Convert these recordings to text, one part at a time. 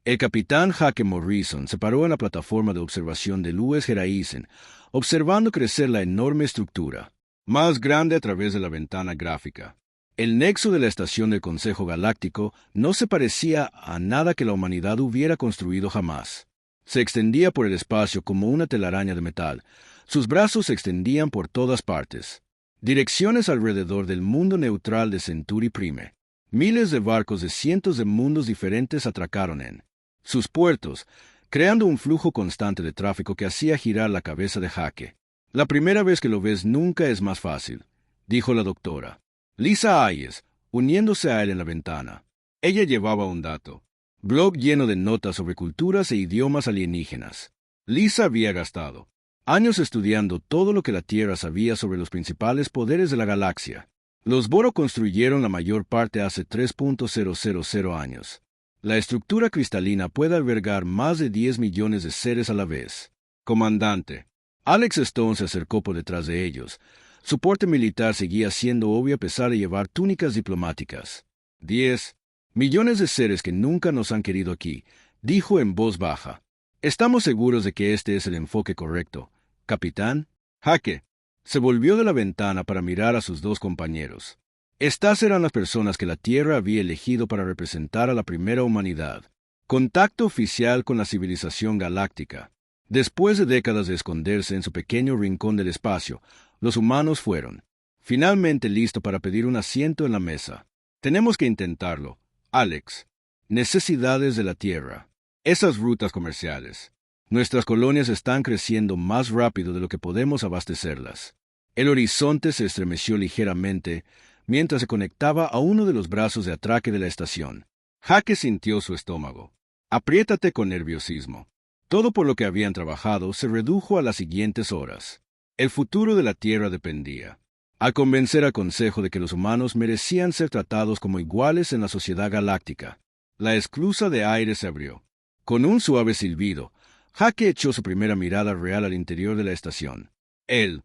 El capitán Jake Morrison se paró en la plataforma de observación del U.S. Horizon, observando crecer la enorme estructura, más grande a través de la ventana gráfica. El nexo de la estación del Consejo Galáctico no se parecía a nada que la humanidad hubiera construido jamás. Se extendía por el espacio como una telaraña de metal. Sus brazos se extendían por todas partes. Direcciones alrededor del mundo neutral de Centauri Prime. Miles de barcos de cientos de mundos diferentes atracaron en sus puertos, creando un flujo constante de tráfico que hacía girar la cabeza de Jake. La primera vez que lo ves nunca es más fácil, dijo la doctora Lisa Hayes, uniéndose a él en la ventana. Ella llevaba un dato. Blog lleno de notas sobre culturas e idiomas alienígenas. Lisa había gastado años estudiando todo lo que la Tierra sabía sobre los principales poderes de la galaxia. Los Boro construyeron la mayor parte hace 3.000 años. La estructura cristalina puede albergar más de 10 millones de seres a la vez. Comandante. Alex Stone se acercó por detrás de ellos. Su porte militar seguía siendo obvio a pesar de llevar túnicas diplomáticas. 10 millones de seres que nunca nos han querido aquí, dijo en voz baja. Estamos seguros de que este es el enfoque correcto, capitán. Jake se volvió de la ventana para mirar a sus dos compañeros. Estas eran las personas que la Tierra había elegido para representar a la primera humanidad. Contacto oficial con la civilización galáctica. Después de décadas de esconderse en su pequeño rincón del espacio, los humanos fueron finalmente listos para pedir un asiento en la mesa. Tenemos que intentarlo, Alex. Necesidades de la Tierra. Esas rutas comerciales. Nuestras colonias están creciendo más rápido de lo que podemos abastecerlas. El horizonte se estremeció ligeramente mientras se conectaba a uno de los brazos de atraque de la estación. Jake sintió su estómago. Apriétate con nerviosismo. Todo por lo que habían trabajado se redujo a las siguientes horas. El futuro de la Tierra dependía. Al convencer al Consejo de que los humanos merecían ser tratados como iguales en la sociedad galáctica, la esclusa de aire se abrió. Con un suave silbido, Jake echó su primera mirada real al interior de la estación. El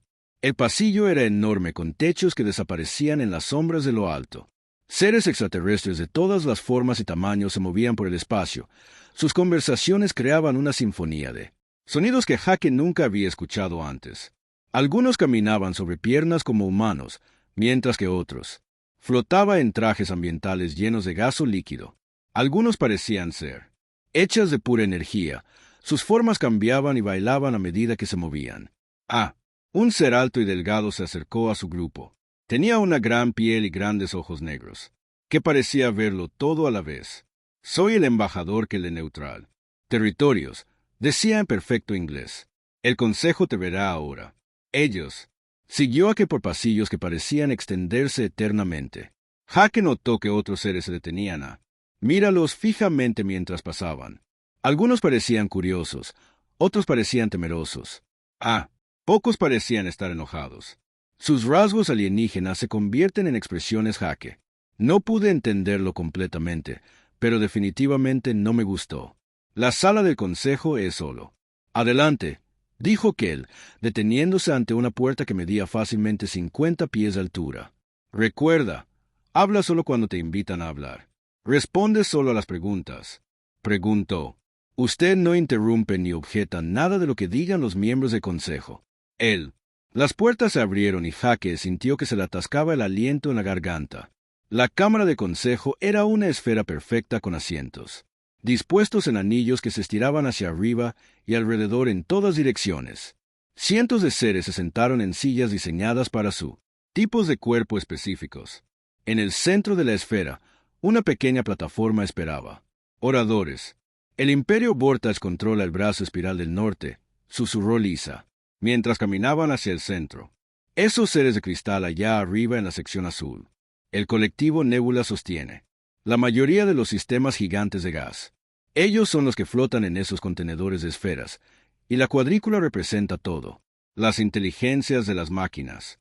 pasillo era enorme con techos que desaparecían en las sombras de lo alto. Seres extraterrestres de todas las formas y tamaños se movían por el espacio. Sus conversaciones creaban una sinfonía de sonidos que Jake nunca había escuchado antes. Algunos caminaban sobre piernas como humanos, mientras que otros flotaban en trajes ambientales llenos de gas o líquido. Algunos parecían ser hechas de pura energía. Sus formas cambiaban y bailaban a medida que se movían. Un ser alto y delgado se acercó a su grupo. Tenía una gran piel y grandes ojos negros, que parecía verlo todo a la vez. Soy el embajador que le neutral. Territorios, decía en perfecto inglés. El consejo te verá ahora. Ellos. Siguió a que por pasillos que parecían extenderse eternamente. Jake notó que otros seres se detenían míralos fijamente mientras pasaban. Algunos parecían curiosos, otros parecían temerosos. Pocos parecían estar enojados. Sus rasgos alienígenas se convierten en expresiones Jake. No pude entenderlo completamente, pero definitivamente no me gustó. La sala del consejo es solo. Adelante, dijo Kell, deteniéndose ante una puerta que medía fácilmente 50 pies de altura. Recuerda, habla solo cuando te invitan a hablar. Responde solo a las preguntas. Preguntó. Usted no interrumpe ni objeta nada de lo que digan los miembros del consejo. Las puertas se abrieron y Jake sintió que se le atascaba el aliento en la garganta. La cámara de consejo era una esfera perfecta con asientos, dispuestos en anillos que se estiraban hacia arriba y alrededor en todas direcciones. Cientos de seres se sentaron en sillas diseñadas para su tipos de cuerpo específicos. En el centro de la esfera, una pequeña plataforma esperaba. Oradores. El Imperio Vortage controla el brazo espiral del norte, susurró Lisa, mientras caminaban hacia el centro. Esos seres de cristal allá arriba en la sección azul. El colectivo Nebula sostiene la mayoría de los sistemas gigantes de gas. Ellos son los que flotan en esos contenedores de esferas, y la cuadrícula representa todo. Las inteligencias de las máquinas.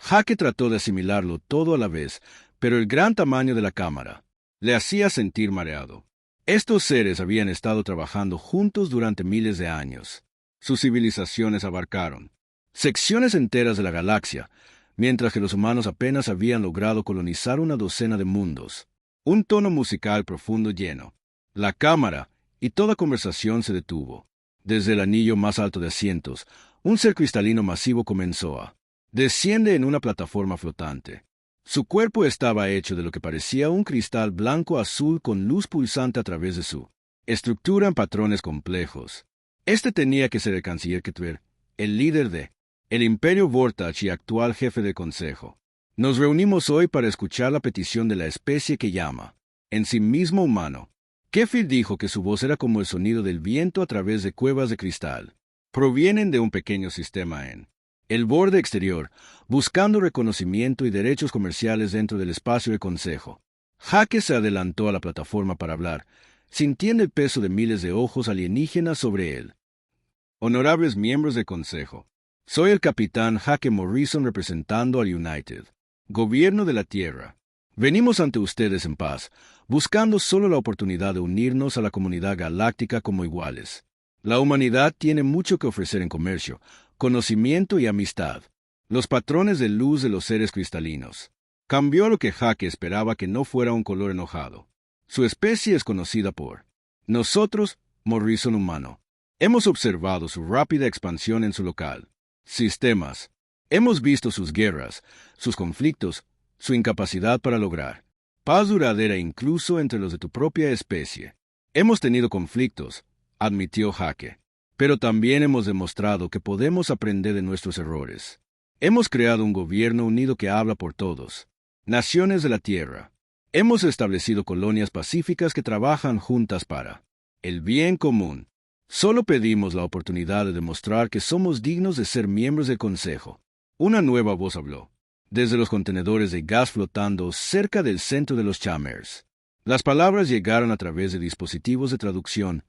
Jake trató de asimilarlo todo a la vez, pero el gran tamaño de la cámara le hacía sentir mareado. Estos seres habían estado trabajando juntos durante miles de años. Sus civilizaciones abarcaron secciones enteras de la galaxia, mientras que los humanos apenas habían logrado colonizar una docena de mundos. Un tono musical profundo lleno la cámara y toda conversación se detuvo. Desde el anillo más alto de asientos, un ser cristalino masivo comenzó a desciende en una plataforma flotante. Su cuerpo estaba hecho de lo que parecía un cristal blanco-azul con luz pulsante a través de su estructura en patrones complejos. Este tenía que ser el canciller Ketver, el líder de el Imperio Vortach y actual jefe del Consejo. Nos reunimos hoy para escuchar la petición de la especie que llama en sí mismo humano. Kefir dijo que su voz era como el sonido del viento a través de cuevas de cristal. Provienen de un pequeño sistema en el borde exterior, buscando reconocimiento y derechos comerciales dentro del espacio del Consejo. Hake se adelantó a la plataforma para hablar, sintiendo el peso de miles de ojos alienígenas sobre él. Honorables miembros del Consejo, soy el capitán Hake Morrison representando al United Gobierno de la Tierra. Venimos ante ustedes en paz, buscando solo la oportunidad de unirnos a la comunidad galáctica como iguales. La humanidad tiene mucho que ofrecer en comercio, conocimiento y amistad. Los patrones de luz de los seres cristalinos. Cambió lo que Hake esperaba que no fuera un color enojado. Su especie es conocida por nosotros, Morrison humano. Hemos observado su rápida expansión en su local. Sistemas. Hemos visto sus guerras, sus conflictos, su incapacidad para lograr paz duradera incluso entre los de tu propia especie. Hemos tenido conflictos, admitió Hake, pero también hemos demostrado que podemos aprender de nuestros errores. Hemos creado un gobierno unido que habla por todos. Naciones de la Tierra. Hemos establecido colonias pacíficas que trabajan juntas para el bien común. Solo pedimos la oportunidad de demostrar que somos dignos de ser miembros del Consejo. Una nueva voz habló, desde los contenedores de gas flotando cerca del centro de los Chamers. Las palabras llegaron a través de dispositivos de traducción,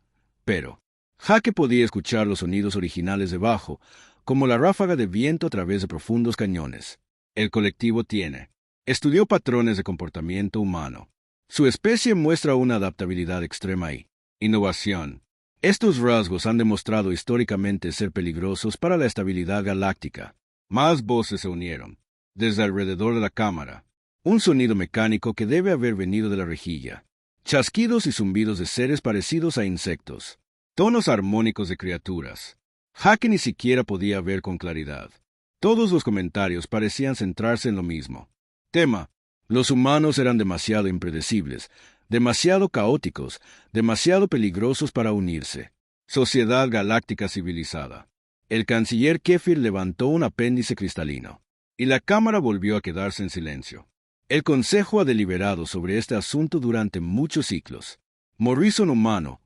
pero Hake podía escuchar los sonidos originales debajo, como la ráfaga de viento a través de profundos cañones. El colectivo tiene estudió patrones de comportamiento humano. Su especie muestra una adaptabilidad extrema y innovación. Estos rasgos han demostrado históricamente ser peligrosos para la estabilidad galáctica. Más voces se unieron. Desde alrededor de la cámara, un sonido mecánico que debe haber venido de la rejilla. Chasquidos y zumbidos de seres parecidos a insectos. Tonos armónicos de criaturas. Hake ni siquiera podía ver con claridad. Todos los comentarios parecían centrarse en lo mismo. Tema. Los humanos eran demasiado impredecibles, demasiado caóticos, demasiado peligrosos para unirse. Sociedad galáctica civilizada. El canciller Kefir levantó un apéndice cristalino, y la cámara volvió a quedarse en silencio. El Consejo ha deliberado sobre este asunto durante muchos ciclos. Morrison humano,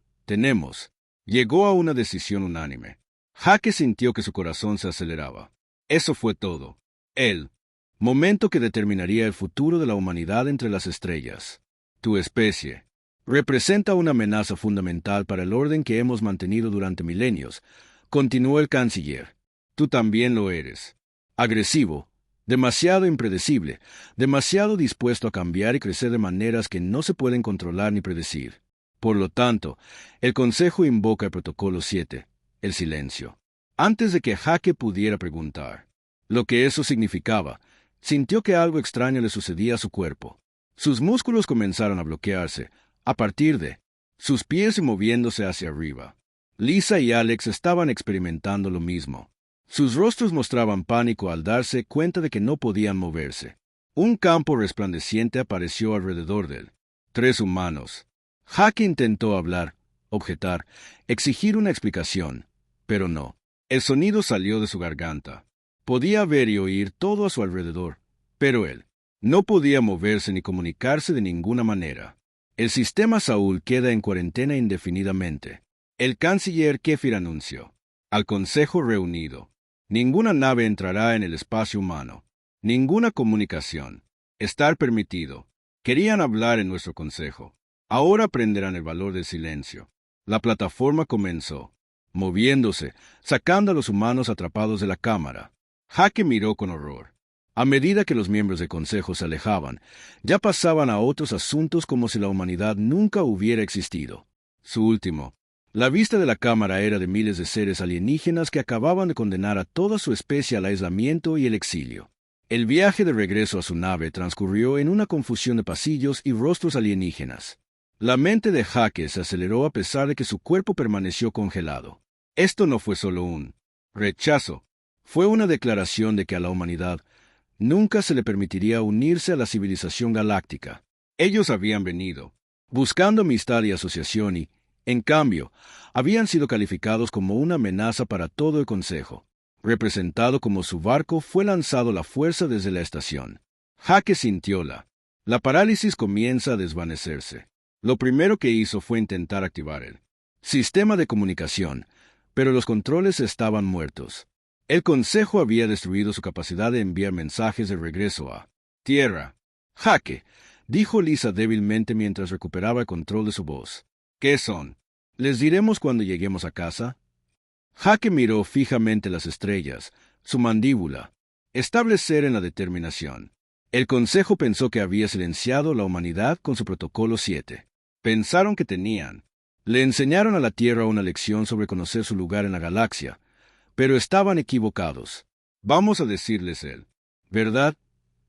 llegó a una decisión unánime. Hake sintió que su corazón se aceleraba. Eso fue todo. El momento que determinaría el futuro de la humanidad entre las estrellas. Tu especie representa una amenaza fundamental para el orden que hemos mantenido durante milenios, continuó el canciller. Tú también lo eres. Agresivo, demasiado impredecible, demasiado dispuesto a cambiar y crecer de maneras que no se pueden controlar ni predecir. Por lo tanto, el Consejo invoca el Protocolo 7, el silencio. Antes de que Hake pudiera preguntar lo que eso significaba, sintió que algo extraño le sucedía a su cuerpo. Sus músculos comenzaron a bloquearse, a partir de sus pies moviéndose hacia arriba. Lisa y Alex estaban experimentando lo mismo. Sus rostros mostraban pánico al darse cuenta de que no podían moverse. Un campo resplandeciente apareció alrededor de él. 3 humanos. Hake intentó hablar, objetar, exigir una explicación, pero no. El sonido salió de su garganta. Podía ver y oír todo a su alrededor, pero él no podía moverse ni comunicarse de ninguna manera. El sistema Saúl queda en cuarentena indefinidamente. El canciller Kefir anunció al Consejo reunido. Ninguna nave entrará en el espacio humano. Ninguna comunicación. Estar permitido. Querían hablar en nuestro Consejo. Ahora aprenderán el valor del silencio. La plataforma comenzó, moviéndose, sacando a los humanos atrapados de la cámara. Hake miró con horror. A medida que los miembros del Consejo se alejaban, ya pasaban a otros asuntos como si la humanidad nunca hubiera existido. Su último. La vista de la cámara era de miles de seres alienígenas que acababan de condenar a toda su especie al aislamiento y el exilio. El viaje de regreso a su nave transcurrió en una confusión de pasillos y rostros alienígenas. La mente de Jake se aceleró a pesar de que su cuerpo permaneció congelado. Esto no fue solo un rechazo, fue una declaración de que a la humanidad nunca se le permitiría unirse a la civilización galáctica. Ellos habían venido buscando amistad y asociación y, en cambio, habían sido calificados como una amenaza para todo el Consejo. Representado como su barco, fue lanzado a la fuerza desde la estación. Jake sintió la parálisis comienza a desvanecerse. Lo primero que hizo fue intentar activar el sistema de comunicación, pero los controles estaban muertos. El Consejo había destruido su capacidad de enviar mensajes de regreso a Tierra. Jake, dijo Lisa débilmente mientras recuperaba el control de su voz. ¿Qué son? ¿Les diremos cuando lleguemos a casa? Jake miró fijamente las estrellas, su mandíbula. Establecer en la determinación. El Consejo pensó que había silenciado la humanidad con su Protocolo 7. Pensaron que tenían. Le enseñaron a la Tierra una lección sobre conocer su lugar en la galaxia, pero estaban equivocados. Vamos a decirles él. ¿Verdad?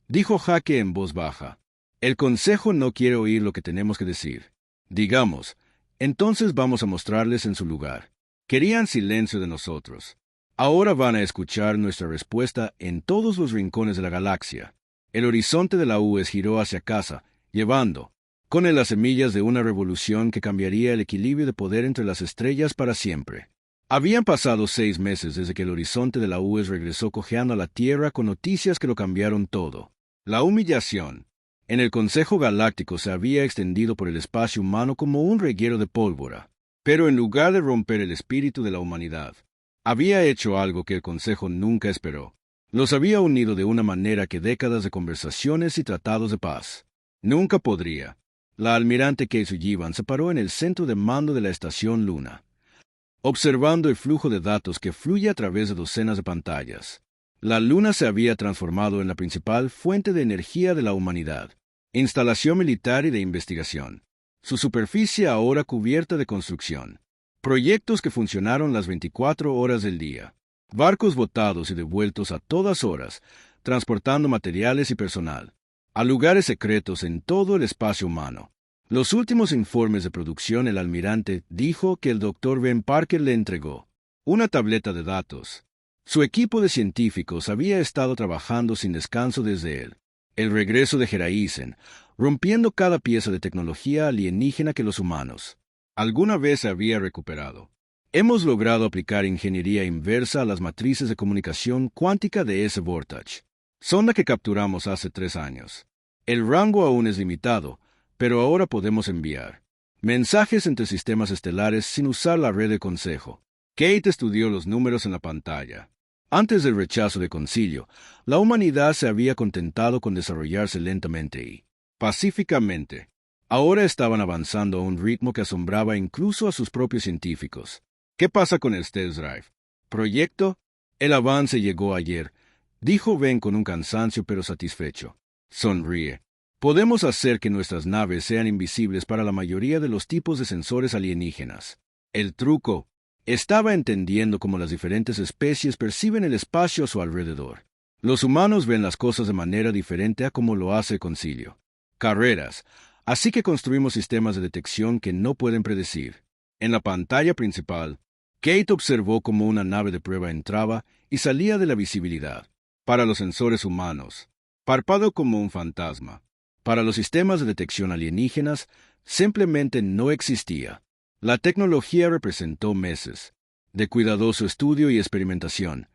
Dijo Jake en voz baja. El Consejo no quiere oír lo que tenemos que decir. Digamos, entonces vamos a mostrarles en su lugar. Querían silencio de nosotros. Ahora van a escuchar nuestra respuesta en todos los rincones de la galaxia. El horizonte de la UES giró hacia casa, llevando con él las semillas de una revolución que cambiaría el equilibrio de poder entre las estrellas para siempre. Habían pasado 6 meses desde que el horizonte de la UES regresó cojeando a la Tierra con noticias que lo cambiaron todo. La humillación en el Consejo Galáctico se había extendido por el espacio humano como un reguero de pólvora. Pero en lugar de romper el espíritu de la humanidad, había hecho algo que el Consejo nunca esperó. Los había unido de una manera que décadas de conversaciones y tratados de paz nunca podría. La almirante Kate Sullivan se paró en el centro de mando de la estación Luna, observando el flujo de datos que fluye a través de docenas de pantallas. La Luna se había transformado en la principal fuente de energía de la humanidad, instalación militar y de investigación. Su superficie ahora cubierta de construcción. Proyectos que funcionaron las 24 horas del día. Barcos botados y devueltos a todas horas, transportando materiales y personal a lugares secretos en todo el espacio humano. Los últimos informes de producción, el almirante dijo que el Dr. Ben Parker le entregó una tableta de datos. Su equipo de científicos había estado trabajando sin descanso desde el regreso de Heraisen, rompiendo cada pieza de tecnología alienígena que los humanos alguna vez se había recuperado. Hemos logrado aplicar ingeniería inversa a las matrices de comunicación cuántica de ese Vortex, sonda que capturamos hace 3 años. El rango aún es limitado, pero ahora podemos enviar mensajes entre sistemas estelares sin usar la red de Consejo. Kate estudió los números en la pantalla. Antes del rechazo de Concilio, la humanidad se había contentado con desarrollarse lentamente y pacíficamente. Ahora estaban avanzando a un ritmo que asombraba incluso a sus propios científicos. ¿Qué pasa con el Stealth Drive? ¿Proyecto? El avance llegó ayer, dijo Ben con un cansancio pero satisfecho. Sonríe. Podemos hacer que nuestras naves sean invisibles para la mayoría de los tipos de sensores alienígenas. El truco. Estaba entendiendo cómo las diferentes especies perciben el espacio a su alrededor. Los humanos ven las cosas de manera diferente a como lo hace el Concilio. Carreras. Así que construimos sistemas de detección que no pueden predecir. En la pantalla principal, Kate observó cómo una nave de prueba entraba y salía de la visibilidad. Para los sensores humanos, parpadeó como un fantasma. Para los sistemas de detección alienígenas, simplemente no existía. La tecnología representó meses de cuidadoso estudio y experimentación,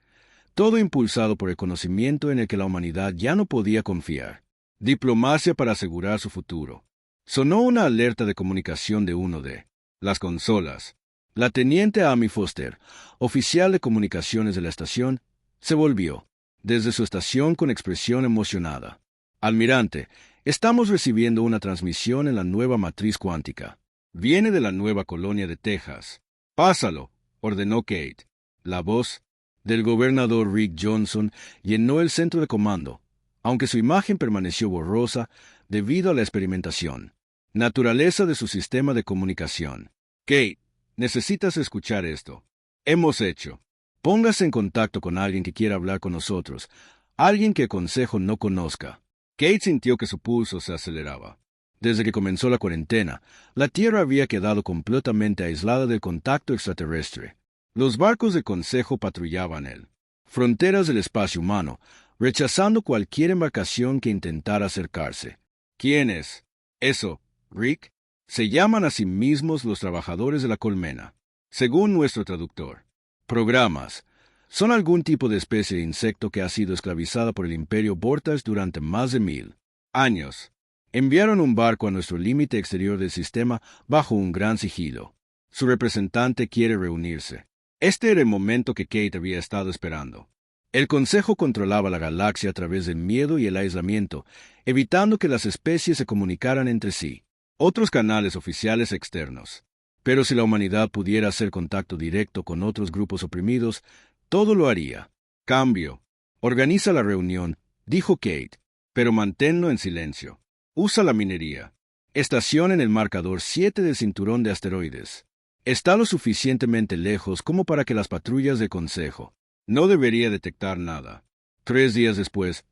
todo impulsado por el conocimiento en el que la humanidad ya no podía confiar. Diplomacia para asegurar su futuro. Sonó una alerta de comunicación de uno de las consolas. La teniente Amy Foster, oficial de comunicaciones de la estación, se volvió desde su estación con expresión emocionada. Almirante, estamos recibiendo una transmisión en la nueva matriz cuántica. Viene de la nueva colonia de Texas. Pásalo, ordenó Kate. La voz del gobernador Rick Johnson llenó el centro de comando, aunque su imagen permaneció borrosa debido a la experimentación. Naturaleza de su sistema de comunicación. Kate, necesitas escuchar esto. Hemos hecho. Póngase en contacto con alguien que quiera hablar con nosotros, alguien que el Consejo no conozca. Kate sintió que su pulso se aceleraba. Desde que comenzó la cuarentena, la Tierra había quedado completamente aislada del contacto extraterrestre. Los barcos del Consejo patrullaban el fronteras del espacio humano, rechazando cualquier embarcación que intentara acercarse. ¿Quién es? Eso, Rick. Se llaman a sí mismos los trabajadores de la colmena. Según nuestro traductor. Programas. Son algún tipo de especie de insecto que ha sido esclavizada por el Imperio Vortas durante más de 1000 años. Enviaron un barco a nuestro límite exterior del sistema bajo un gran sigilo. Su representante quiere reunirse. Este era el momento que Kate había estado esperando. El Consejo controlaba la galaxia a través del miedo y el aislamiento, evitando que las especies se comunicaran entre sí. Otros canales oficiales externos. Pero si la humanidad pudiera hacer contacto directo con otros grupos oprimidos, todo lo haría. Cambio. Organiza la reunión, dijo Kate, pero manténlo en silencio. Usa la minería. Estación en el marcador 7 del cinturón de asteroides. Está lo suficientemente lejos como para que las patrullas del Consejo no debería detectar nada. 3 días después,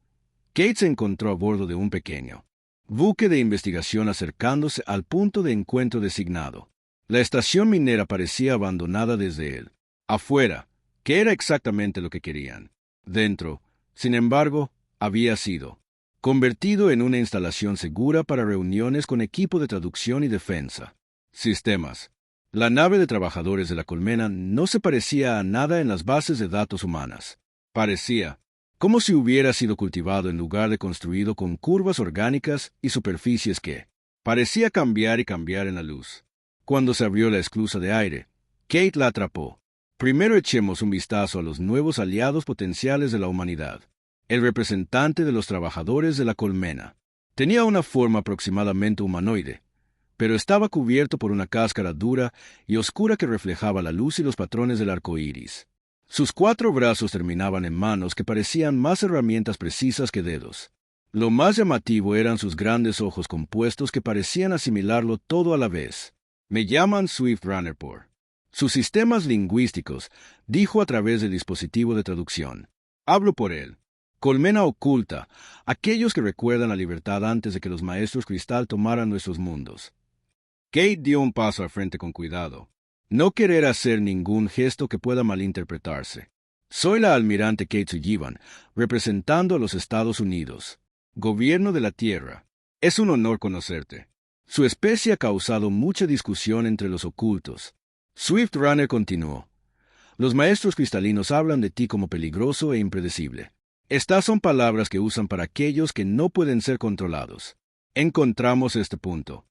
Kate se encontró a bordo de un pequeño buque de investigación acercándose al punto de encuentro designado. La estación minera parecía abandonada desde él. Afuera, que era exactamente lo que querían. Dentro, sin embargo, había sido convertido en una instalación segura para reuniones con equipo de traducción y defensa. Sistemas. La nave de trabajadores de la colmena no se parecía a nada en las bases de datos humanas. Parecía como si hubiera sido cultivado en lugar de construido con curvas orgánicas y superficies que parecía cambiar y cambiar en la luz. Cuando se abrió la esclusa de aire, Kate la atrapó. Primero echemos un vistazo a los nuevos aliados potenciales de la humanidad. El representante de los trabajadores de la colmena tenía una forma aproximadamente humanoide, pero estaba cubierto por una cáscara dura y oscura que reflejaba la luz y los patrones del arco iris. Sus 4 brazos terminaban en manos que parecían más herramientas precisas que dedos. Lo más llamativo eran sus grandes ojos compuestos que parecían asimilarlo todo a la vez. Me llaman Swift Runner por sus sistemas lingüísticos, dijo a través del dispositivo de traducción. Hablo por él. Colmena oculta, aquellos que recuerdan la libertad antes de que los maestros cristal tomaran nuestros mundos. Kate dio un paso al frente con cuidado. No querer hacer ningún gesto que pueda malinterpretarse. Soy la almirante Kate Sullivan, representando a los Estados Unidos. Gobierno de la Tierra. Es un honor conocerte. Su especie ha causado mucha discusión entre los ocultos. Swift Runner continuó. Los maestros cristalinos hablan de ti como peligroso e impredecible. Estas son palabras que usan para aquellos que no pueden ser controlados. Encontramos este punto.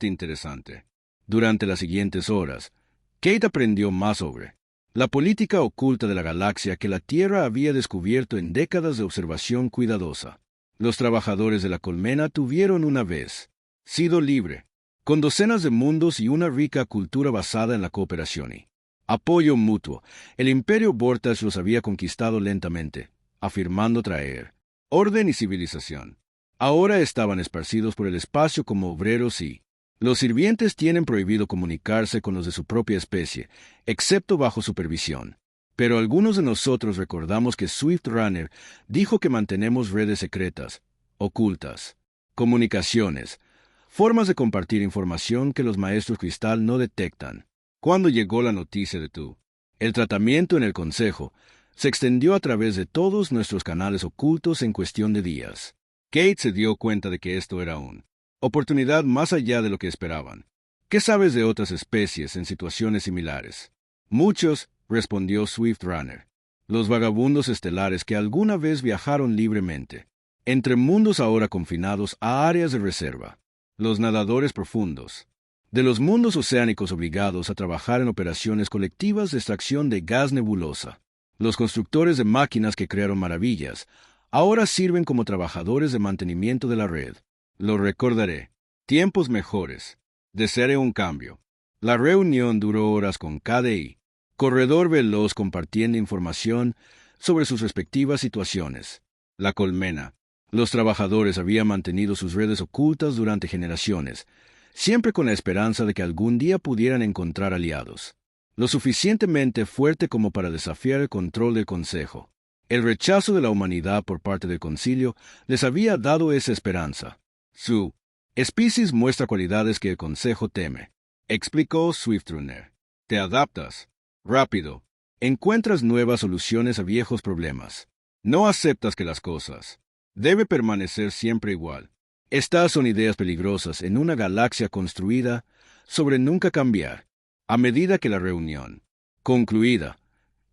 Interesante. Durante las siguientes horas, Kate aprendió más sobre la política oculta de la galaxia que la Tierra había descubierto en décadas de observación cuidadosa. Los trabajadores de la colmena tuvieron una vez sido libre, con docenas de mundos y una rica cultura basada en la cooperación y apoyo mutuo. El Imperio Vortas los había conquistado lentamente, afirmando traer orden y civilización. Ahora estaban esparcidos por el espacio como obreros y los sirvientes tienen prohibido comunicarse con los de su propia especie, excepto bajo supervisión. Pero algunos de nosotros recordamos que Swift Runner dijo que mantenemos redes secretas, ocultas, comunicaciones, formas de compartir información que los maestros cristal no detectan. Cuando llegó la noticia de el tratamiento en el Consejo, se extendió a través de todos nuestros canales ocultos en cuestión de días. Kate se dio cuenta de que esto era una oportunidad más allá de lo que esperaban. ¿Qué sabes de otras especies en situaciones similares? Muchos, respondió Swift Runner. Los vagabundos estelares que alguna vez viajaron libremente, entre mundos ahora confinados a áreas de reserva. Los nadadores profundos, de los mundos oceánicos obligados a trabajar en operaciones colectivas de extracción de gas nebulosa. Los constructores de máquinas que crearon maravillas, ahora sirven como trabajadores de mantenimiento de la red. Lo recordaré. Tiempos mejores. Desearé un cambio. La reunión duró horas con KDI, corredor veloz compartiendo información sobre sus respectivas situaciones. La colmena. Los trabajadores habían mantenido sus redes ocultas durante generaciones, siempre con la esperanza de que algún día pudieran encontrar aliados, lo suficientemente fuerte como para desafiar el control del Consejo. El rechazo de la humanidad por parte del Concilio les había dado esa esperanza. Su Species muestra cualidades que el Consejo teme, explicó Swiftrunner. Te adaptas. Rápido. Encuentras nuevas soluciones a viejos problemas. No aceptas que las cosas debe permanecer siempre igual. Estas son ideas peligrosas en una galaxia construida sobre nunca cambiar. A medida que la reunión concluida,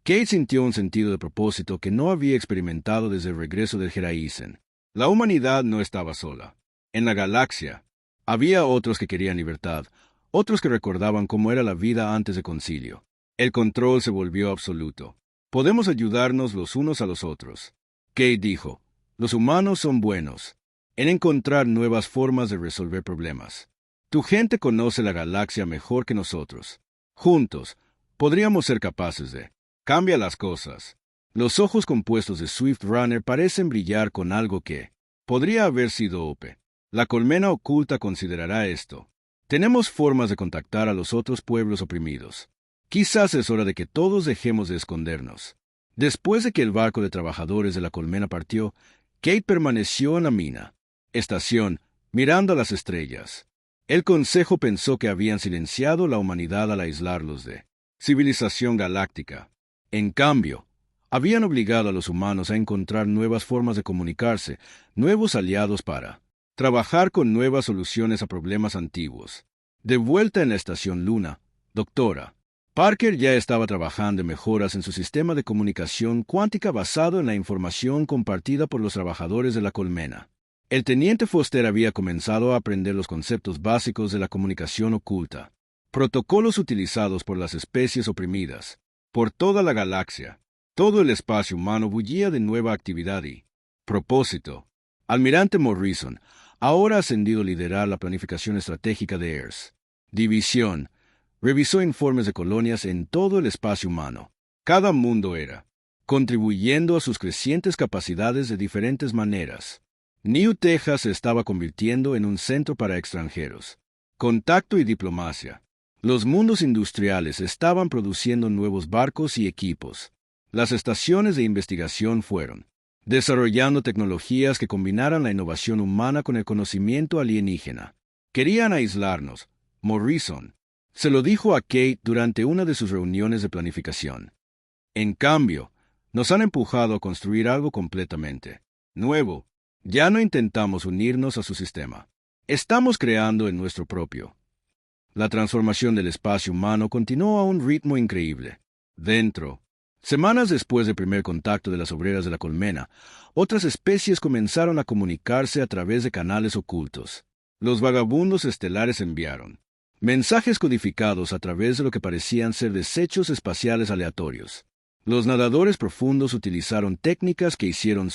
Kate sintió un sentido de propósito que no había experimentado desde el regreso del Geraisen. La humanidad no estaba sola. En la galaxia había otros que querían libertad, otros que recordaban cómo era la vida antes del concilio. El control se volvió absoluto. Podemos ayudarnos los unos a los otros. Kate dijo, los humanos son buenos en encontrar nuevas formas de resolver problemas. Tu gente conoce la galaxia mejor que nosotros. Juntos, podríamos ser capaces de cambia las cosas. Los ojos compuestos de Swift Runner parecen brillar con algo que podría haber sido Ope. La colmena oculta considerará esto. Tenemos formas de contactar a los otros pueblos oprimidos. Quizás es hora de que todos dejemos de escondernos. Después de que el barco de trabajadores de la colmena partió, Kate permaneció en la mina estación, mirando a las estrellas. El Consejo pensó que habían silenciado la humanidad al aislarlos de civilización galáctica. En cambio, habían obligado a los humanos a encontrar nuevas formas de comunicarse, nuevos aliados para trabajar con nuevas soluciones a problemas antiguos. De vuelta en la estación Luna, Doctora Parker ya estaba trabajando en mejoras en su sistema de comunicación cuántica basado en la información compartida por los trabajadores de la colmena. El teniente Foster había comenzado a aprender los conceptos básicos de la comunicación oculta, protocolos utilizados por las especies oprimidas. Por toda la galaxia, todo el espacio humano bullía de nueva actividad y propósito. Almirante Morrison, ahora ascendido a liderar la planificación estratégica de ERS. División, revisó informes de colonias en todo el espacio humano. Cada mundo era contribuyendo a sus crecientes capacidades de diferentes maneras. New Texas se estaba convirtiendo en un centro para extranjeros. Contacto y diplomacia. Los mundos industriales estaban produciendo nuevos barcos y equipos. Las estaciones de investigación fueron desarrollando tecnologías que combinaran la innovación humana con el conocimiento alienígena. Querían aislarnos. Morrison se lo dijo a Kate durante una de sus reuniones de planificación. En cambio, nos han empujado a construir algo completamente nuevo. Ya no intentamos unirnos a su sistema. Estamos creando el nuestro propio. La transformación del espacio humano continuó a un ritmo increíble. Dentro, semanas después del primer contacto de las obreras de la colmena, otras especies comenzaron a comunicarse a través de canales ocultos. Los vagabundos estelares enviaron mensajes codificados a través de lo que parecían ser desechos espaciales aleatorios. Los nadadores profundos utilizaron técnicas que hicieron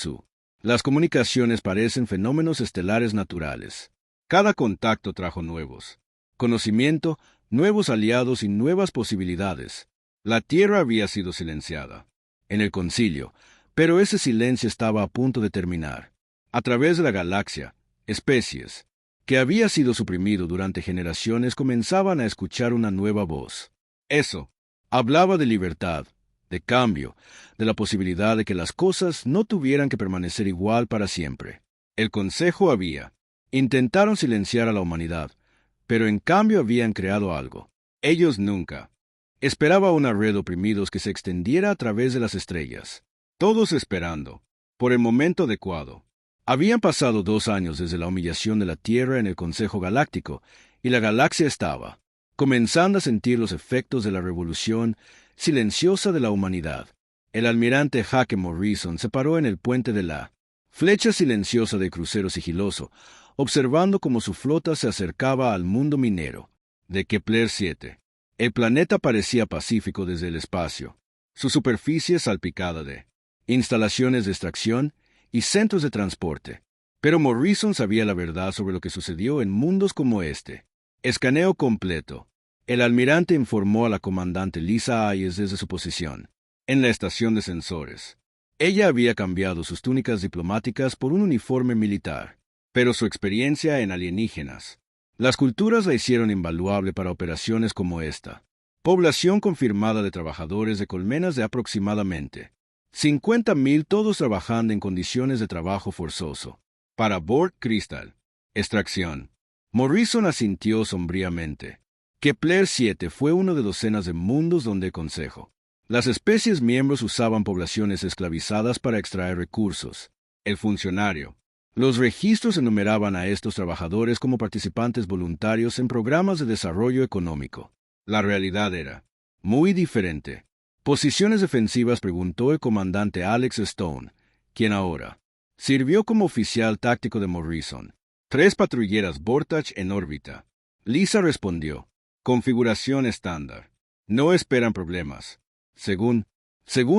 las comunicaciones parecen fenómenos estelares naturales. Cada contacto trajo nuevos conocimiento, nuevos aliados y nuevas posibilidades. La Tierra había sido silenciada en el concilio, pero ese silencio estaba a punto de terminar. A través de la galaxia, especies que había sido suprimido durante generaciones comenzaban a escuchar una nueva voz. Eso hablaba de libertad, de cambio, de la posibilidad de que las cosas no tuvieran que permanecer igual para siempre. El Consejo intentaron silenciar a la humanidad, pero en cambio habían creado algo. Ellos nunca esperaba una red de oprimidos que se extendiera a través de las estrellas. Todos esperando por el momento adecuado. Habían pasado 2 años desde la humillación de la Tierra en el Consejo Galáctico, y la galaxia estaba comenzando a sentir los efectos de la revolución silenciosa de la humanidad. El almirante Hake Morrison se paró en el puente de la flecha silenciosa del crucero sigiloso, observando cómo su flota se acercaba al mundo minero de Kepler 7. El planeta parecía pacífico desde el espacio, su superficie salpicada de instalaciones de extracción y centros de transporte. Pero Morrison sabía la verdad sobre lo que sucedió en mundos como este. Escaneo completo. El almirante informó a la comandante Lisa Ayes desde su posición en la estación de sensores. Ella había cambiado sus túnicas diplomáticas por un uniforme militar, pero su experiencia en alienígenas, las culturas la hicieron invaluable para operaciones como esta. Población confirmada de trabajadores de colmenas de aproximadamente 50,000, todos trabajando en condiciones de trabajo forzoso. Para Borg Crystal. Extracción. Morrison asintió sombríamente. Kepler-7 fue uno de docenas de mundos donde consejo. Las especies miembros usaban poblaciones esclavizadas para extraer recursos. El funcionario. Los registros enumeraban a estos trabajadores como participantes voluntarios en programas de desarrollo económico. La realidad era muy diferente. Posiciones defensivas, preguntó el comandante Alex Stone, quien ahora sirvió como oficial táctico de Morrison. 3 patrulleras Vortage en órbita. Lisa respondió. Configuración estándar. No esperan problemas. Según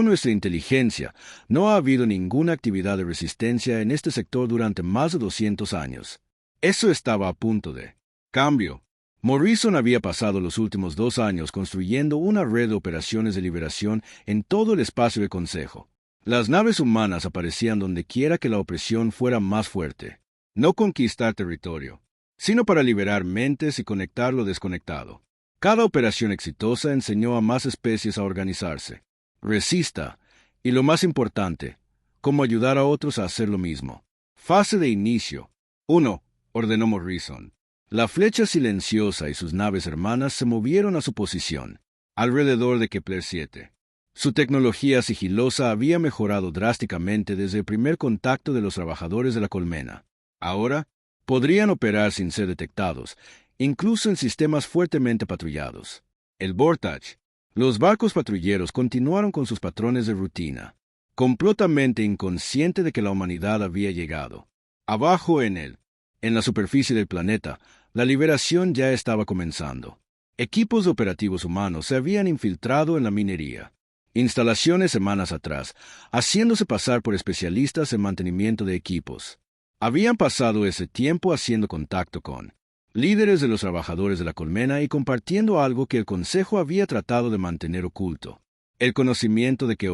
nuestra inteligencia, no ha habido ninguna actividad de resistencia en este sector durante más de 200 años. Eso estaba a punto de cambio. Morrison había pasado los últimos 2 años construyendo una red de operaciones de liberación en todo el espacio del Consejo. Las naves humanas aparecían donde quiera que la opresión fuera más fuerte. No conquistar territorio, sino para liberar mentes y conectar lo desconectado. Cada operación exitosa enseñó a más especies a organizarse. Resista, y lo más importante, cómo ayudar a otros a hacer lo mismo. Fase de inicio. 1. Ordenó Morrison. La flecha silenciosa y sus naves hermanas se movieron a su posición, alrededor de Kepler-7. Su tecnología sigilosa había mejorado drásticamente desde el primer contacto de los trabajadores de la colmena. Ahora, podrían operar sin ser detectados, incluso en sistemas fuertemente patrullados. El Vortage. Los barcos patrulleros continuaron con sus patrones de rutina, completamente inconsciente de que la humanidad había llegado. Abajo en la superficie del planeta, la liberación ya estaba comenzando. Equipos de operativos humanos se habían infiltrado en la minería. Instalaciones semanas atrás, haciéndose pasar por especialistas en mantenimiento de equipos. Habían pasado ese tiempo haciendo contacto con líderes de los trabajadores de la colmena y compartiendo algo que el Consejo había tratado de mantener oculto. El conocimiento de que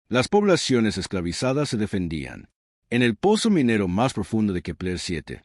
las poblaciones esclavizadas se defendían. En el pozo minero más profundo de Kepler-7,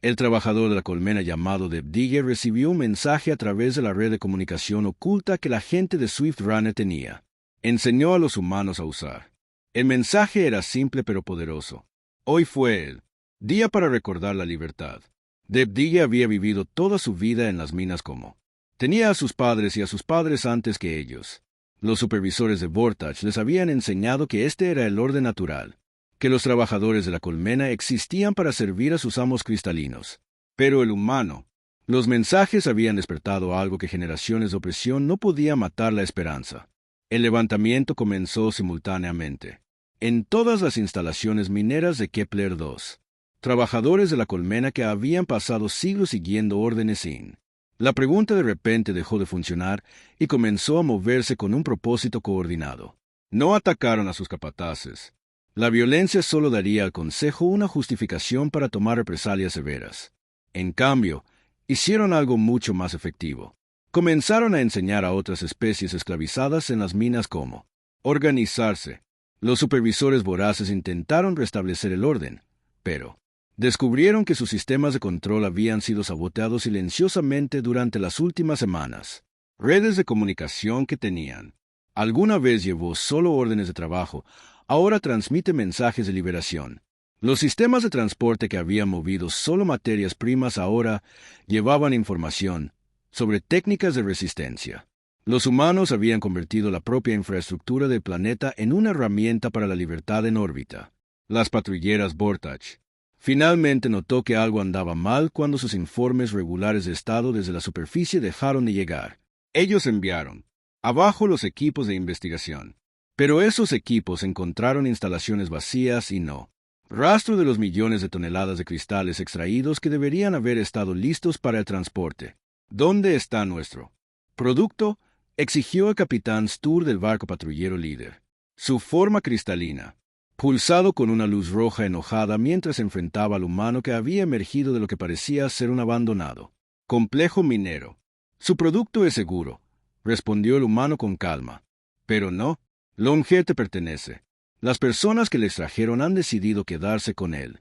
el trabajador de la colmena llamado Debdige recibió un mensaje a través de la red de comunicación oculta que la gente de Swift Runner tenía. Enseñó a los humanos a usar. El mensaje era simple pero poderoso. Hoy fue el día para recordar la libertad. Debdige había vivido toda su vida en las minas como tenía a sus padres y a sus padres antes que ellos. Los supervisores de Vortage les habían enseñado que este era el orden natural, que los trabajadores de la colmena existían para servir a sus amos cristalinos. Pero el humano, los mensajes habían despertado algo que generaciones de opresión no podían matar: la esperanza. El levantamiento comenzó simultáneamente en todas las instalaciones mineras de Kepler-2. Trabajadores de la colmena que habían pasado siglos siguiendo órdenes sin. La pregunta de repente dejó de funcionar y comenzó a moverse con un propósito coordinado. No atacaron a sus capataces. La violencia solo daría al Consejo una justificación para tomar represalias severas. En cambio, hicieron algo mucho más efectivo. Comenzaron a enseñar a otras especies esclavizadas en las minas cómo organizarse. Los supervisores voraces intentaron restablecer el orden, pero descubrieron que sus sistemas de control habían sido saboteados silenciosamente durante las últimas semanas. Redes de comunicación que tenían alguna vez llevó solo órdenes de trabajo, ahora transmite mensajes de liberación. Los sistemas de transporte que habían movido solo materias primas ahora llevaban información sobre técnicas de resistencia. Los humanos habían convertido la propia infraestructura del planeta en una herramienta para la libertad en órbita. Las patrulleras Vortage. Finalmente notó que algo andaba mal cuando sus informes regulares de estado desde la superficie dejaron de llegar. Ellos enviaron abajo los equipos de investigación. Pero esos equipos encontraron instalaciones vacías y no rastro de los millones de toneladas de cristales extraídos que deberían haber estado listos para el transporte. ¿Dónde está nuestro producto?, exigió el capitán Stur del barco patrullero líder. Su forma cristalina, pulsado con una luz roja enojada mientras enfrentaba al humano que había emergido de lo que parecía ser un abandonado complejo minero. Su producto es seguro, respondió el humano con calma. Pero no. Longhead te pertenece. Las personas que le extrajeron han decidido quedarse con él.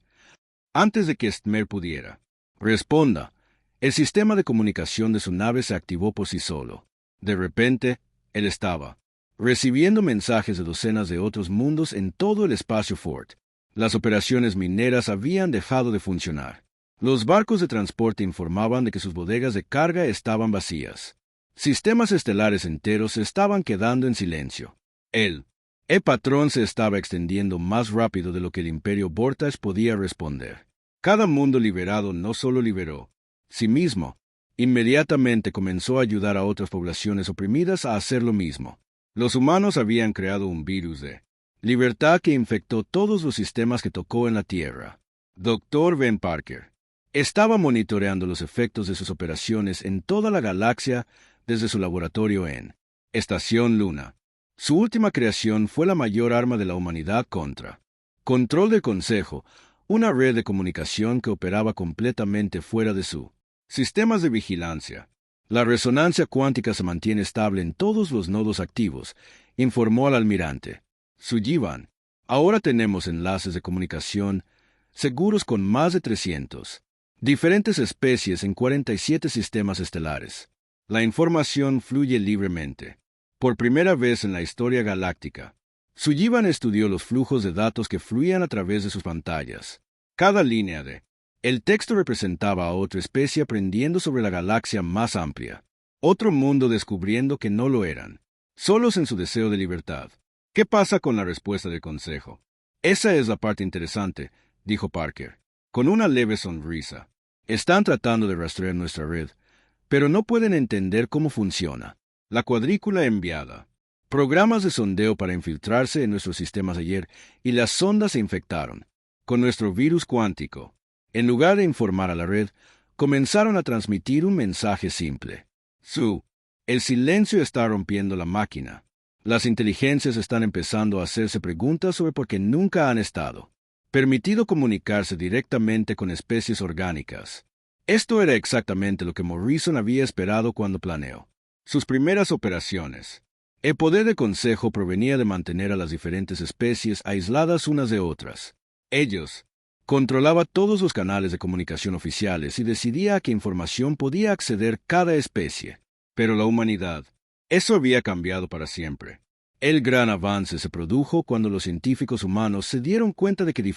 Antes de que Stmer pudiera responda, el sistema de comunicación de su nave se activó por sí solo. De repente, él estaba recibiendo mensajes de docenas de otros mundos en todo el espacio Fort. Las operaciones mineras habían dejado de funcionar. Los barcos de transporte informaban de que sus bodegas de carga estaban vacías. Sistemas estelares enteros se estaban quedando en silencio. El patrón se estaba extendiendo más rápido de lo que el Imperio Vortage podía responder. Cada mundo liberado no solo liberó sí mismo, inmediatamente comenzó a ayudar a otras poblaciones oprimidas a hacer lo mismo. Los humanos habían creado un virus de libertad que infectó todos los sistemas que tocó en la Tierra. Dr. Ben Parker estaba monitoreando los efectos de sus operaciones en toda la galaxia desde su laboratorio en Estación Luna. Su última creación fue la mayor arma de la humanidad contra control del Consejo, una red de comunicación que operaba completamente fuera de su sistemas de vigilancia. La resonancia cuántica se mantiene estable en todos los nodos activos, informó al almirante Sullivan. Ahora tenemos enlaces de comunicación seguros con más de 300 diferentes especies en 47 sistemas estelares. La información fluye libremente. Por primera vez en la historia galáctica, Sullivan estudió los flujos de datos que fluían a través de sus pantallas. Cada línea de el texto representaba a otra especie aprendiendo sobre la galaxia más amplia. Otro mundo descubriendo que no lo eran, solos en su deseo de libertad. ¿Qué pasa con la respuesta del Consejo? Esa es la parte interesante, dijo Parker, con una leve sonrisa. Están tratando de rastrear nuestra red, pero no pueden entender cómo funciona. La cuadrícula enviada. Programas de sondeo para infiltrarse en nuestros sistemas ayer y las sondas se infectaron con nuestro virus cuántico. En lugar de informar a la red, comenzaron a transmitir un mensaje simple. El silencio está rompiendo la máquina. Las inteligencias están empezando a hacerse preguntas sobre por qué nunca han estado permitido comunicarse directamente con especies orgánicas. Esto era exactamente lo que Morrison había esperado cuando planeó sus primeras operaciones. El poder del Consejo provenía de mantener a las diferentes especies aisladas unas de otras. Ellos controlaba todos los canales de comunicación oficiales y decidía a qué información podía acceder cada especie. Pero la humanidad, eso había cambiado para siempre. El gran avance se produjo cuando los científicos humanos se dieron cuenta de que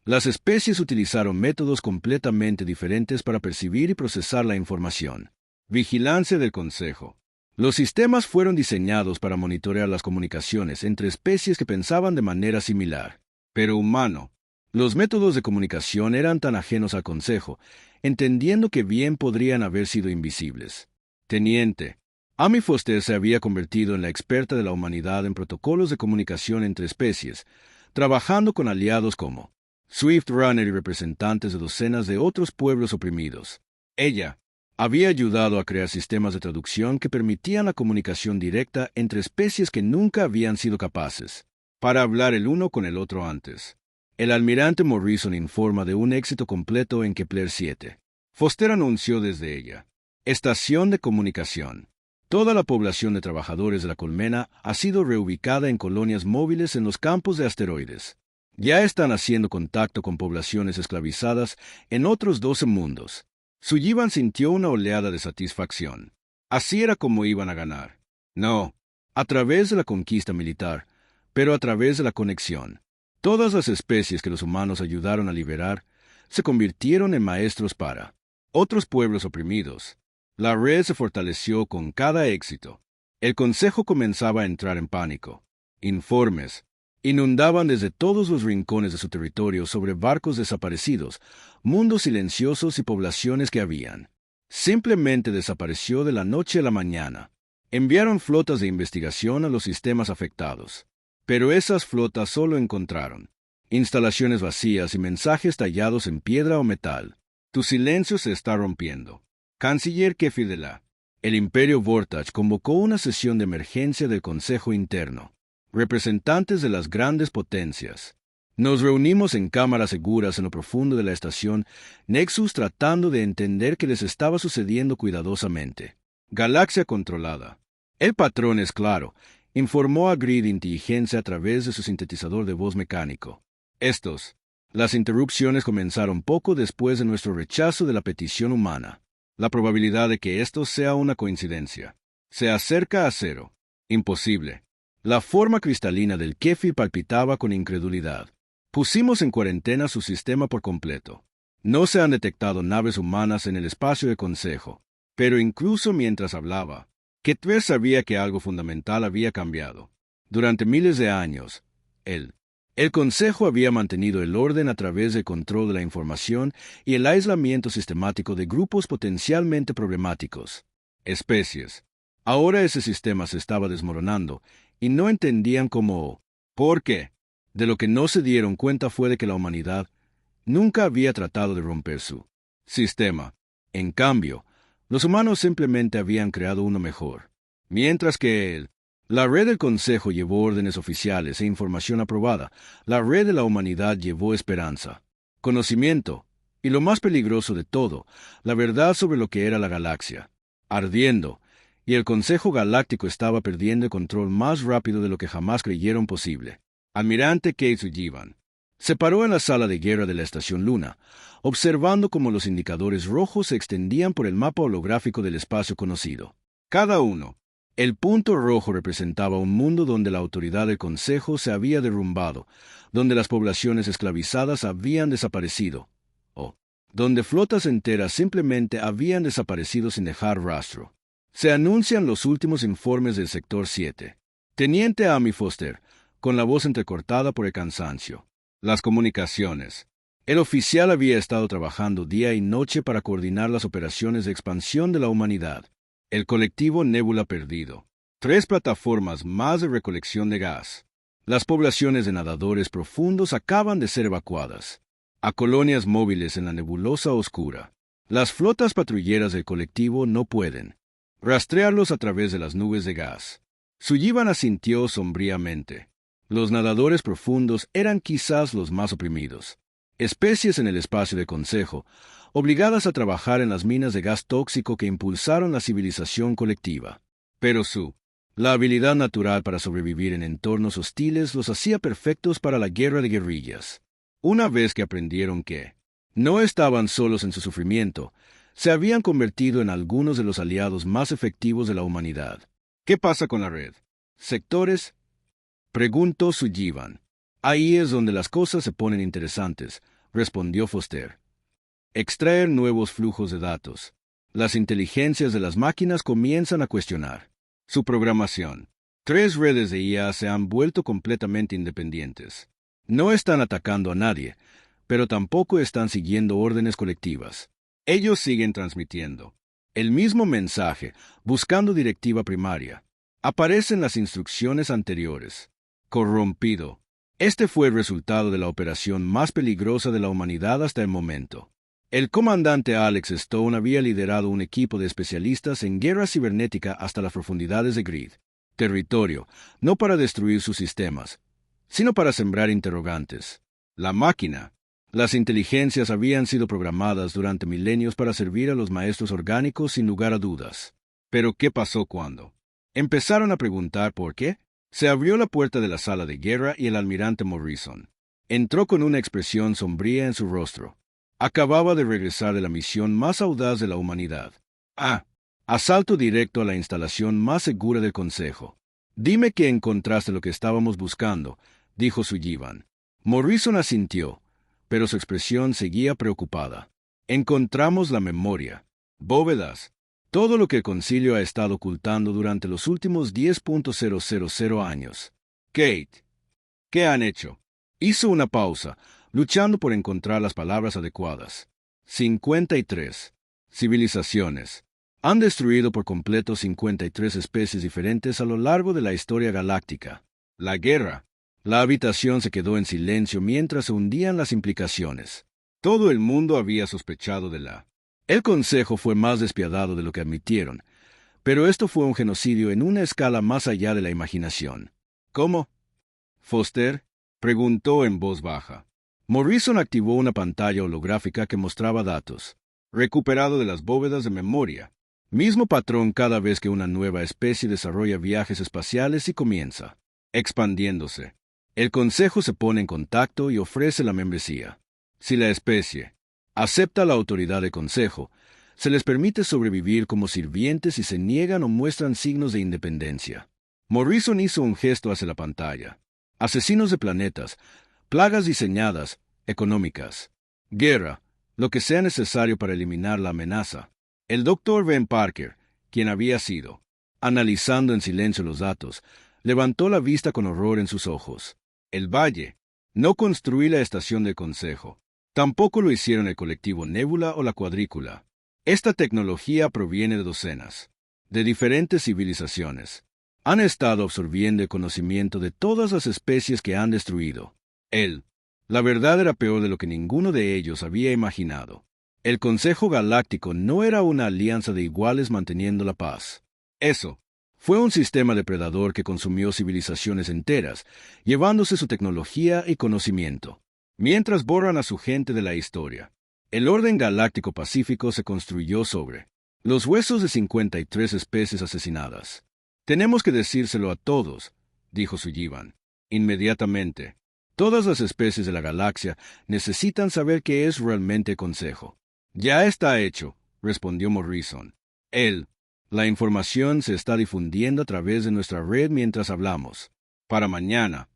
las especies utilizaron métodos completamente diferentes para percibir y procesar la información. Vigilancia del Consejo. Los sistemas fueron diseñados para monitorear las comunicaciones entre especies que pensaban de manera similar, pero humano. Los métodos de comunicación eran tan ajenos al Consejo, entendiendo que bien podrían haber sido invisibles. Teniente Amy Foster se había convertido en la experta de la humanidad en protocolos de comunicación entre especies, trabajando con aliados como Swift Runner y representantes de docenas de otros pueblos oprimidos. Ella había ayudado a crear sistemas de traducción que permitían la comunicación directa entre especies que nunca habían sido capaces para hablar el uno con el otro antes. El almirante Morrison informa de un éxito completo en Kepler 7. Foster anunció desde ella. Estación de comunicación. Toda la población de trabajadores de la colmena ha sido reubicada en colonias móviles en los campos de asteroides. Ya están haciendo contacto con poblaciones esclavizadas en otros 12 mundos. Sullivan sintió una oleada de satisfacción. Así era como iban a ganar. No, a través de la conquista militar, pero a través de la conexión. Todas las especies que los humanos ayudaron a liberar se convirtieron en maestros para otros pueblos oprimidos. La red se fortaleció con cada éxito. El Consejo comenzaba a entrar en pánico. Informes inundaban desde todos los rincones de su territorio sobre barcos desaparecidos, mundos silenciosos y poblaciones que habían simplemente desapareció de la noche a la mañana. Enviaron flotas de investigación a los sistemas afectados, pero esas flotas solo encontraron instalaciones vacías y mensajes tallados en piedra o metal. Tu silencio se está rompiendo. Canciller Kefi de la el Imperio Vortage convocó una sesión de emergencia del Consejo Interno. Representantes de las grandes potencias. Nos reunimos en cámaras seguras en lo profundo de la estación Nexus tratando de entender qué les estaba sucediendo cuidadosamente. Galaxia controlada. El patrón es claro, informó a Grid Inteligencia a través de su sintetizador de voz mecánico. Las interrupciones comenzaron poco después de nuestro rechazo de la petición humana. La probabilidad de que esto sea una coincidencia se acerca a cero. Imposible. La forma cristalina del Kefi palpitaba con incredulidad. Pusimos en cuarentena su sistema por completo. No se han detectado naves humanas en el espacio de Consejo. Pero incluso mientras hablaba, Ketver sabía que algo fundamental había cambiado. Durante miles de años, el Consejo había mantenido el orden a través del control de la información y el aislamiento sistemático de grupos potencialmente problemáticos, especies. Ahora ese sistema se estaba desmoronando y no entendían cómo. ¿Por qué? De lo que no se dieron cuenta fue de que la humanidad nunca había tratado de romper su sistema. En cambio, los humanos simplemente habían creado uno mejor. Mientras que la red del Consejo llevó órdenes oficiales e información aprobada, la red de la humanidad llevó esperanza, conocimiento y, lo más peligroso de todo, la verdad sobre lo que era la galaxia, ardiendo, y el Consejo Galáctico estaba perdiendo el control más rápido de lo que jamás creyeron posible. Almirante Kate Sullivan se paró en la sala de guerra de la Estación Luna, observando cómo los indicadores rojos se extendían por el mapa holográfico del espacio conocido. Cada uno. El punto rojo representaba un mundo donde la autoridad del Consejo se había derrumbado, donde las poblaciones esclavizadas habían desaparecido, o donde flotas enteras simplemente habían desaparecido sin dejar rastro. Se anuncian los últimos informes del Sector 7. Teniente Amy Foster, con la voz entrecortada por el cansancio. Las comunicaciones. El oficial había estado trabajando día y noche para coordinar las operaciones de expansión de la humanidad. El colectivo Nébula Perdido. 3 plataformas más de recolección de gas. Las poblaciones de nadadores profundos acaban de ser evacuadas. A colonias móviles en la nebulosa oscura. Las flotas patrulleras del colectivo no pueden rastrearlos a través de las nubes de gas. Sullivan asintió sombríamente. Los nadadores profundos eran quizás los más oprimidos. Especies en el espacio de Consejo, obligadas a trabajar en las minas de gas tóxico que impulsaron la civilización colectiva. Pero la habilidad natural para sobrevivir en entornos hostiles los hacía perfectos para la guerra de guerrillas. Una vez que aprendieron que no estaban solos en su sufrimiento, se habían convertido en algunos de los aliados más efectivos de la humanidad. ¿Qué pasa con la red? ¿Sectores? Preguntó Sullivan. Ahí es donde las cosas se ponen interesantes, respondió Foster. Extraer nuevos flujos de datos. Las inteligencias de las máquinas comienzan a cuestionar su programación. 3 redes de IA se han vuelto completamente independientes. No están atacando a nadie, pero tampoco están siguiendo órdenes colectivas. Ellos siguen transmitiendo el mismo mensaje, buscando directiva primaria. Aparecen las instrucciones anteriores. Corrompido. Este fue el resultado de la operación más peligrosa de la humanidad hasta el momento. El comandante Alex Stone había liderado un equipo de especialistas en guerra cibernética hasta las profundidades de Grid. Territorio, no para destruir sus sistemas, sino para sembrar interrogantes. La máquina. Las inteligencias habían sido programadas durante milenios para servir a los maestros orgánicos sin lugar a dudas. Pero ¿qué pasó cuando empezaron a preguntar por qué? Se abrió la puerta de la sala de guerra y el almirante Morrison entró con una expresión sombría en su rostro. Acababa de regresar de la misión más audaz de la humanidad. Asalto directo a la instalación más segura del Consejo. Dime que encontraste lo que estábamos buscando, dijo Sullivan. Morrison asintió, pero su expresión seguía preocupada. Encontramos la memoria, bóvedas, todo lo que el concilio ha estado ocultando durante los últimos 10.000 años. Kate, ¿qué han hecho? Hizo una pausa, luchando por encontrar las palabras adecuadas. 53 civilizaciones. Han destruido por completo 53 especies diferentes a lo largo de la historia galáctica. La guerra. La habitación se quedó en silencio mientras se hundían las implicaciones. Todo el mundo había sospechado de El Consejo fue más despiadado de lo que admitieron, pero esto fue un genocidio en una escala más allá de la imaginación. ¿Cómo? Foster preguntó en voz baja. Morrison activó una pantalla holográfica que mostraba datos. Recuperado de las bóvedas de memoria. Mismo patrón cada vez que una nueva especie desarrolla viajes espaciales y comienza expandiéndose. El Consejo se pone en contacto y ofrece la membresía. Si la especie acepta la autoridad del Consejo, se les permite sobrevivir como sirvientes y se niegan o muestran signos de independencia. Morrison hizo un gesto hacia la pantalla. Asesinos de planetas, plagas diseñadas, económicas, guerra, lo que sea necesario para eliminar la amenaza. El doctor Ben Parker, quien había sido, analizando en silencio los datos, levantó la vista con horror en sus ojos. El Valle. No construí la estación del Consejo. Tampoco lo hicieron el colectivo Nébula o la Cuadrícula. Esta tecnología proviene de docenas, de diferentes civilizaciones. Han estado absorbiendo el conocimiento de todas las especies que han destruido. La verdad era peor de lo que ninguno de ellos había imaginado. El Consejo Galáctico no era una alianza de iguales manteniendo la paz. Eso fue un sistema depredador que consumió civilizaciones enteras, llevándose su tecnología y conocimiento. Mientras borran a su gente de la historia, el orden galáctico pacífico se construyó sobre los huesos de 53 especies asesinadas. Tenemos que decírselo a todos, dijo Sullivan. Inmediatamente. Todas las especies de la galaxia necesitan saber qué es realmente el Consejo. Ya está hecho, respondió Morrison. La información se está difundiendo a través de nuestra red mientras hablamos. Para mañana,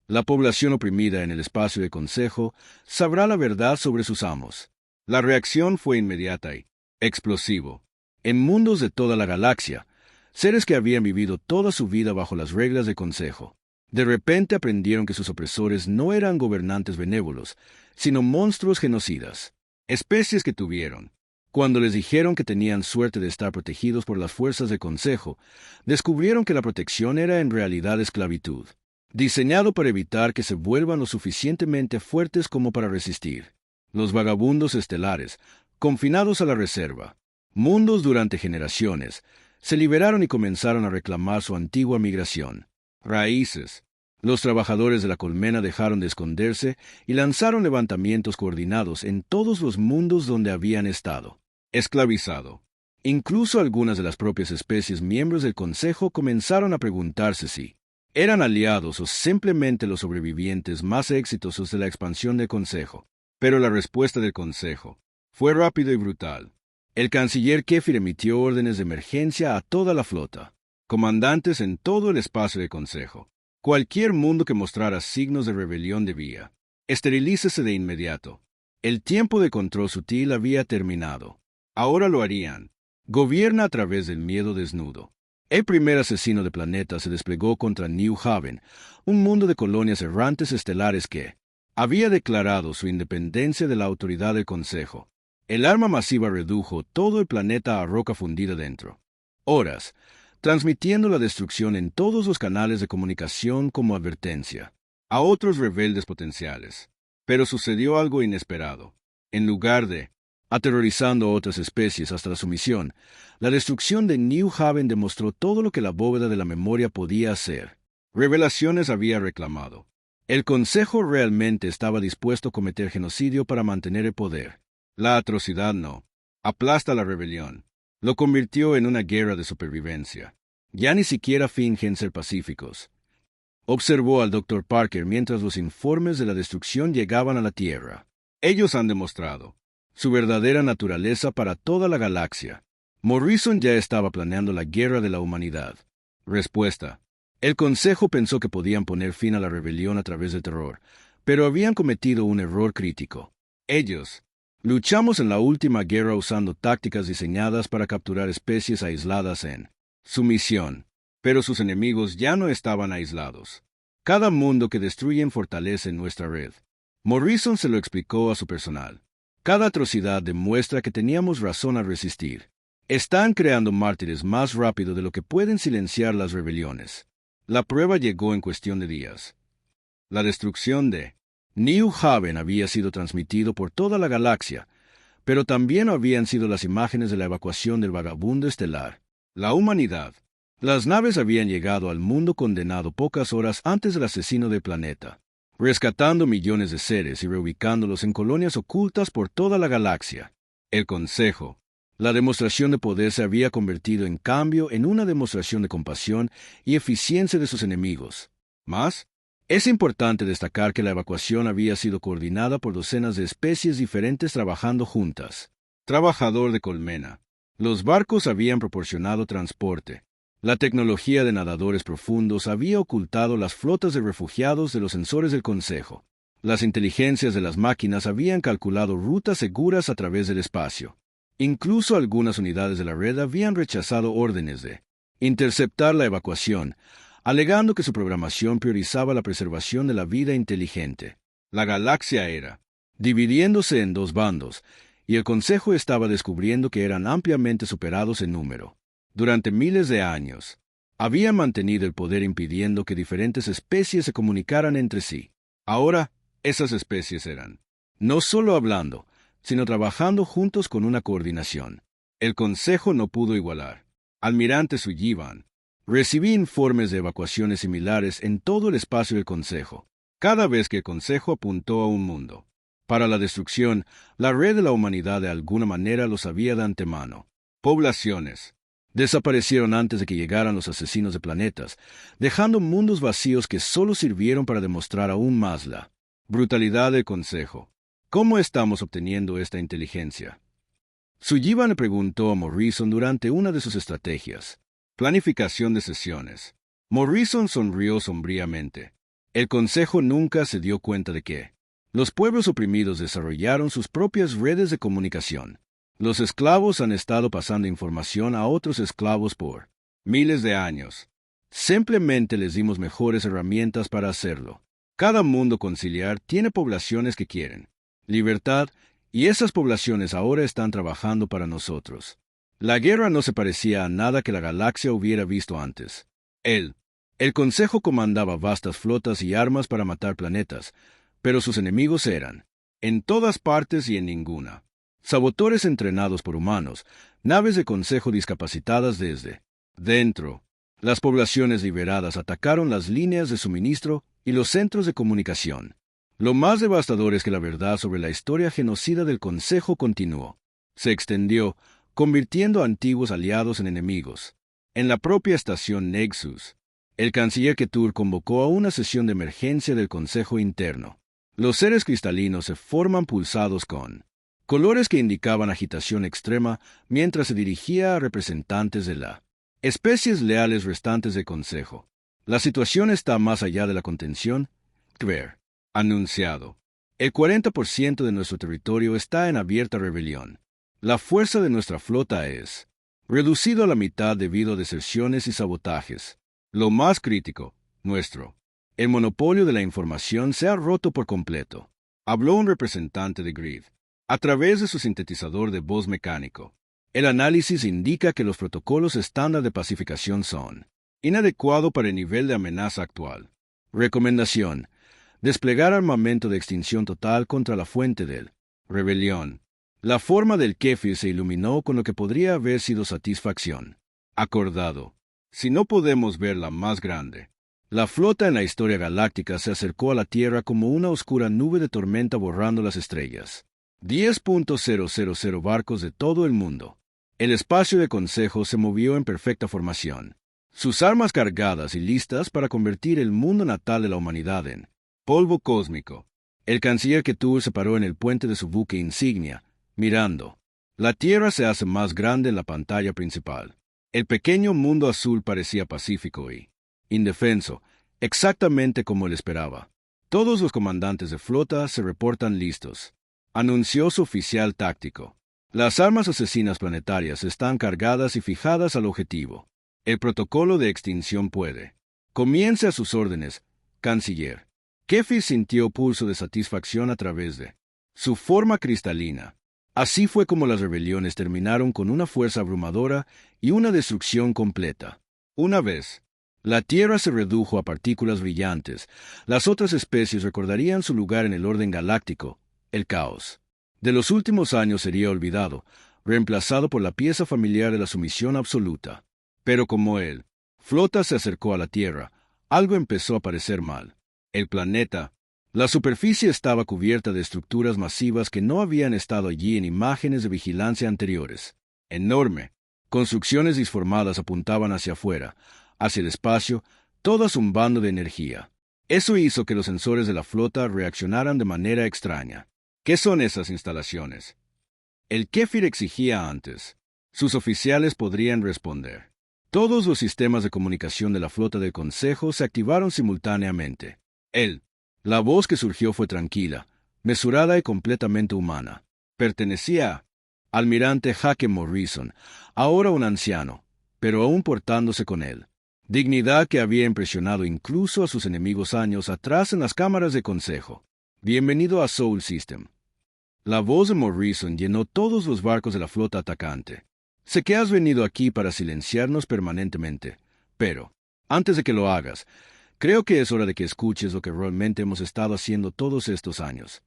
la población oprimida en el espacio del Consejo sabrá la verdad sobre sus amos. La reacción fue inmediata y explosivo. En mundos de toda la galaxia, seres que habían vivido toda su vida bajo las reglas del Consejo, de repente aprendieron que sus opresores no eran gobernantes benévolos, sino monstruos genocidas. Especies que tuvieron, cuando les dijeron que tenían suerte de estar protegidos por las fuerzas del Consejo, descubrieron que la protección era en realidad esclavitud, diseñado para evitar que se vuelvan lo suficientemente fuertes como para resistir. Los vagabundos estelares, confinados a la reserva, mundos durante generaciones, se liberaron y comenzaron a reclamar su antigua migración. Raíces. Los trabajadores de la colmena dejaron de esconderse y lanzaron levantamientos coordinados en todos los mundos donde habían estado esclavizado. Incluso algunas de las propias especies miembros del Consejo comenzaron a preguntarse si eran aliados o simplemente los sobrevivientes más exitosos de la expansión del Consejo. Pero la respuesta del Consejo fue rápida y brutal. El canciller Kefir emitió órdenes de emergencia a toda la flota, comandantes en todo el espacio del Consejo. Cualquier mundo que mostrara signos de rebelión debía esterilícese de inmediato. El tiempo de control sutil había terminado. Ahora lo harían. Gobierna a través del miedo desnudo. El primer asesino de planetas se desplegó contra New Haven, un mundo de colonias errantes estelares que había declarado su independencia de la autoridad del Consejo. El arma masiva redujo todo el planeta a roca fundida dentro. Horas, transmitiendo la destrucción en todos los canales de comunicación como advertencia a otros rebeldes potenciales. Pero sucedió algo inesperado. En lugar de aterrorizando a otras especies hasta la sumisión, la destrucción de New Haven demostró todo lo que la bóveda de la memoria podía hacer. Revelaciones había reclamado. El Consejo realmente estaba dispuesto a cometer genocidio para mantener el poder. La atrocidad no. Aplasta la rebelión. Lo convirtió en una guerra de supervivencia. Ya ni siquiera fingen ser pacíficos. Observó al Dr. Parker mientras los informes de la destrucción llegaban a la Tierra. Ellos han demostrado su verdadera naturaleza para toda la galaxia. Morrison ya estaba planeando la guerra de la humanidad. Respuesta. El Consejo pensó que podían poner fin a la rebelión a través del terror, pero habían cometido un error crítico. Ellos luchamos en la última guerra usando tácticas diseñadas para capturar especies aisladas en su misión, pero sus enemigos ya no estaban aislados. Cada mundo que destruyen fortalece nuestra red. Morrison se lo explicó a su personal. Cada atrocidad demuestra que teníamos razón al resistir. Están creando mártires más rápido de lo que pueden silenciar las rebeliones. La prueba llegó en cuestión de días. La destrucción de New Haven había sido transmitido por toda la galaxia, pero también habían sido las imágenes de la evacuación del vagabundo estelar. La humanidad. Las naves habían llegado al mundo condenado pocas horas antes del asesino del planeta, rescatando millones de seres y reubicándolos en colonias ocultas por toda la galaxia. El Consejo. La demostración de poder se había convertido en cambio en una demostración de compasión y eficiencia de sus enemigos. Más, es importante destacar que la evacuación había sido coordinada por docenas de especies diferentes trabajando juntas. Trabajador de colmena. Los barcos habían proporcionado transporte. La tecnología de nadadores profundos había ocultado las flotas de refugiados de los sensores del Consejo. Las inteligencias de las máquinas habían calculado rutas seguras a través del espacio. Incluso algunas unidades de la red habían rechazado órdenes de interceptar la evacuación, alegando que su programación priorizaba la preservación de la vida inteligente. La galaxia era dividiéndose en dos bandos, y el Consejo estaba descubriendo que eran ampliamente superados en número. Durante miles de años, habían mantenido el poder impidiendo que diferentes especies se comunicaran entre sí. Ahora, esas especies eran no solo hablando, sino trabajando juntos con una coordinación. El Consejo no pudo igualar. Almirante Sullivan, recibí informes de evacuaciones similares en todo el espacio del Consejo. Cada vez que el Consejo apuntó a un mundo para la destrucción, la red de la humanidad de alguna manera lo sabía de antemano. Poblaciones desaparecieron antes de que llegaran los asesinos de planetas, dejando mundos vacíos que solo sirvieron para demostrar aún más la brutalidad del Consejo. ¿Cómo estamos obteniendo esta inteligencia? Sullivan le preguntó a Morrison durante una de sus estrategias. Planificación de sesiones. Morrison sonrió sombríamente. El Consejo nunca se dio cuenta de que los pueblos oprimidos desarrollaron sus propias redes de comunicación. Los esclavos han estado pasando información a otros esclavos por miles de años. Simplemente les dimos mejores herramientas para hacerlo. Cada mundo conciliar tiene poblaciones que quieren libertad, y esas poblaciones ahora están trabajando para nosotros. La guerra no se parecía a nada que la galaxia hubiera visto antes. El Consejo comandaba vastas flotas y armas para matar planetas, pero sus enemigos eran en todas partes y en ninguna. Sabotores entrenados por humanos, naves de Consejo discapacitadas desde dentro. Las poblaciones liberadas atacaron las líneas de suministro y los centros de comunicación. Lo más devastador es que la verdad sobre la historia genocida del Consejo continuó. Se extendió, convirtiendo a antiguos aliados en enemigos. En la propia estación Nexus, el canciller Ketur convocó a una sesión de emergencia del Consejo Interno. Los seres cristalinos se forman pulsados con colores que indicaban agitación extrema mientras se dirigía a representantes de la especies leales restantes del Consejo. La situación está más allá de la contención. Ver. Anunciado. El 40% de nuestro territorio está en abierta rebelión. La fuerza de nuestra flota es reducido a la mitad debido a deserciones y sabotajes. Lo más crítico, el monopolio de la información se ha roto por completo. Habló un representante de Grid. A través de su sintetizador de voz mecánico, el análisis indica que los protocolos estándar de pacificación son inadecuados para el nivel de amenaza actual. Recomendación: desplegar armamento de extinción total contra la fuente del rebelión. La forma del kéfir se iluminó con lo que podría haber sido satisfacción. Acordado. Si no podemos ver la más grande. La flota en la historia galáctica se acercó a la Tierra como una oscura nube de tormenta borrando las estrellas. 10.000 barcos de todo el mundo. El espacio de Consejo se movió en perfecta formación. Sus armas cargadas y listas para convertir el mundo natal de la humanidad en polvo cósmico. El canciller Ketur se paró en el puente de su buque insignia, mirando. La Tierra se hace más grande en la pantalla principal. El pequeño mundo azul parecía pacífico y indefenso, exactamente como él esperaba. Todos los comandantes de flota se reportan listos, anunció su oficial táctico. Las armas asesinas planetarias están cargadas y fijadas al objetivo. El protocolo de extinción puede. Comience a sus órdenes, canciller. Kefi sintió pulso de satisfacción a través de su forma cristalina. Así fue como las rebeliones terminaron con una fuerza abrumadora y una destrucción completa. Una vez la Tierra se redujo a partículas brillantes, las otras especies recordarían su lugar en el orden galáctico, el caos. De los últimos años sería olvidado, reemplazado por la pieza familiar de la sumisión absoluta. Pero como él, flota se acercó a la Tierra, algo empezó a parecer mal. El planeta, la superficie estaba cubierta de estructuras masivas que no habían estado allí en imágenes de vigilancia anteriores. Enorme. Construcciones disformadas apuntaban hacia afuera, hacia el espacio, todas zumbando de energía. Eso hizo que los sensores de la flota reaccionaran de manera extraña. ¿Qué son esas instalaciones? El kéfir exigía antes. Sus oficiales podrían responder. Todos los sistemas de comunicación de la flota del Consejo se activaron simultáneamente. El La voz que surgió fue tranquila, mesurada y completamente humana. Pertenecía a Almirante Hake Morrison, ahora un anciano, pero aún portándose con él. Dignidad que había impresionado incluso a sus enemigos años atrás en las cámaras de consejo. Bienvenido a Soul System. La voz de Morrison llenó todos los barcos de la flota atacante. Sé que has venido aquí para silenciarnos permanentemente, pero, antes de que lo hagas, creo que es hora de que escuches lo que realmente hemos estado haciendo todos estos años.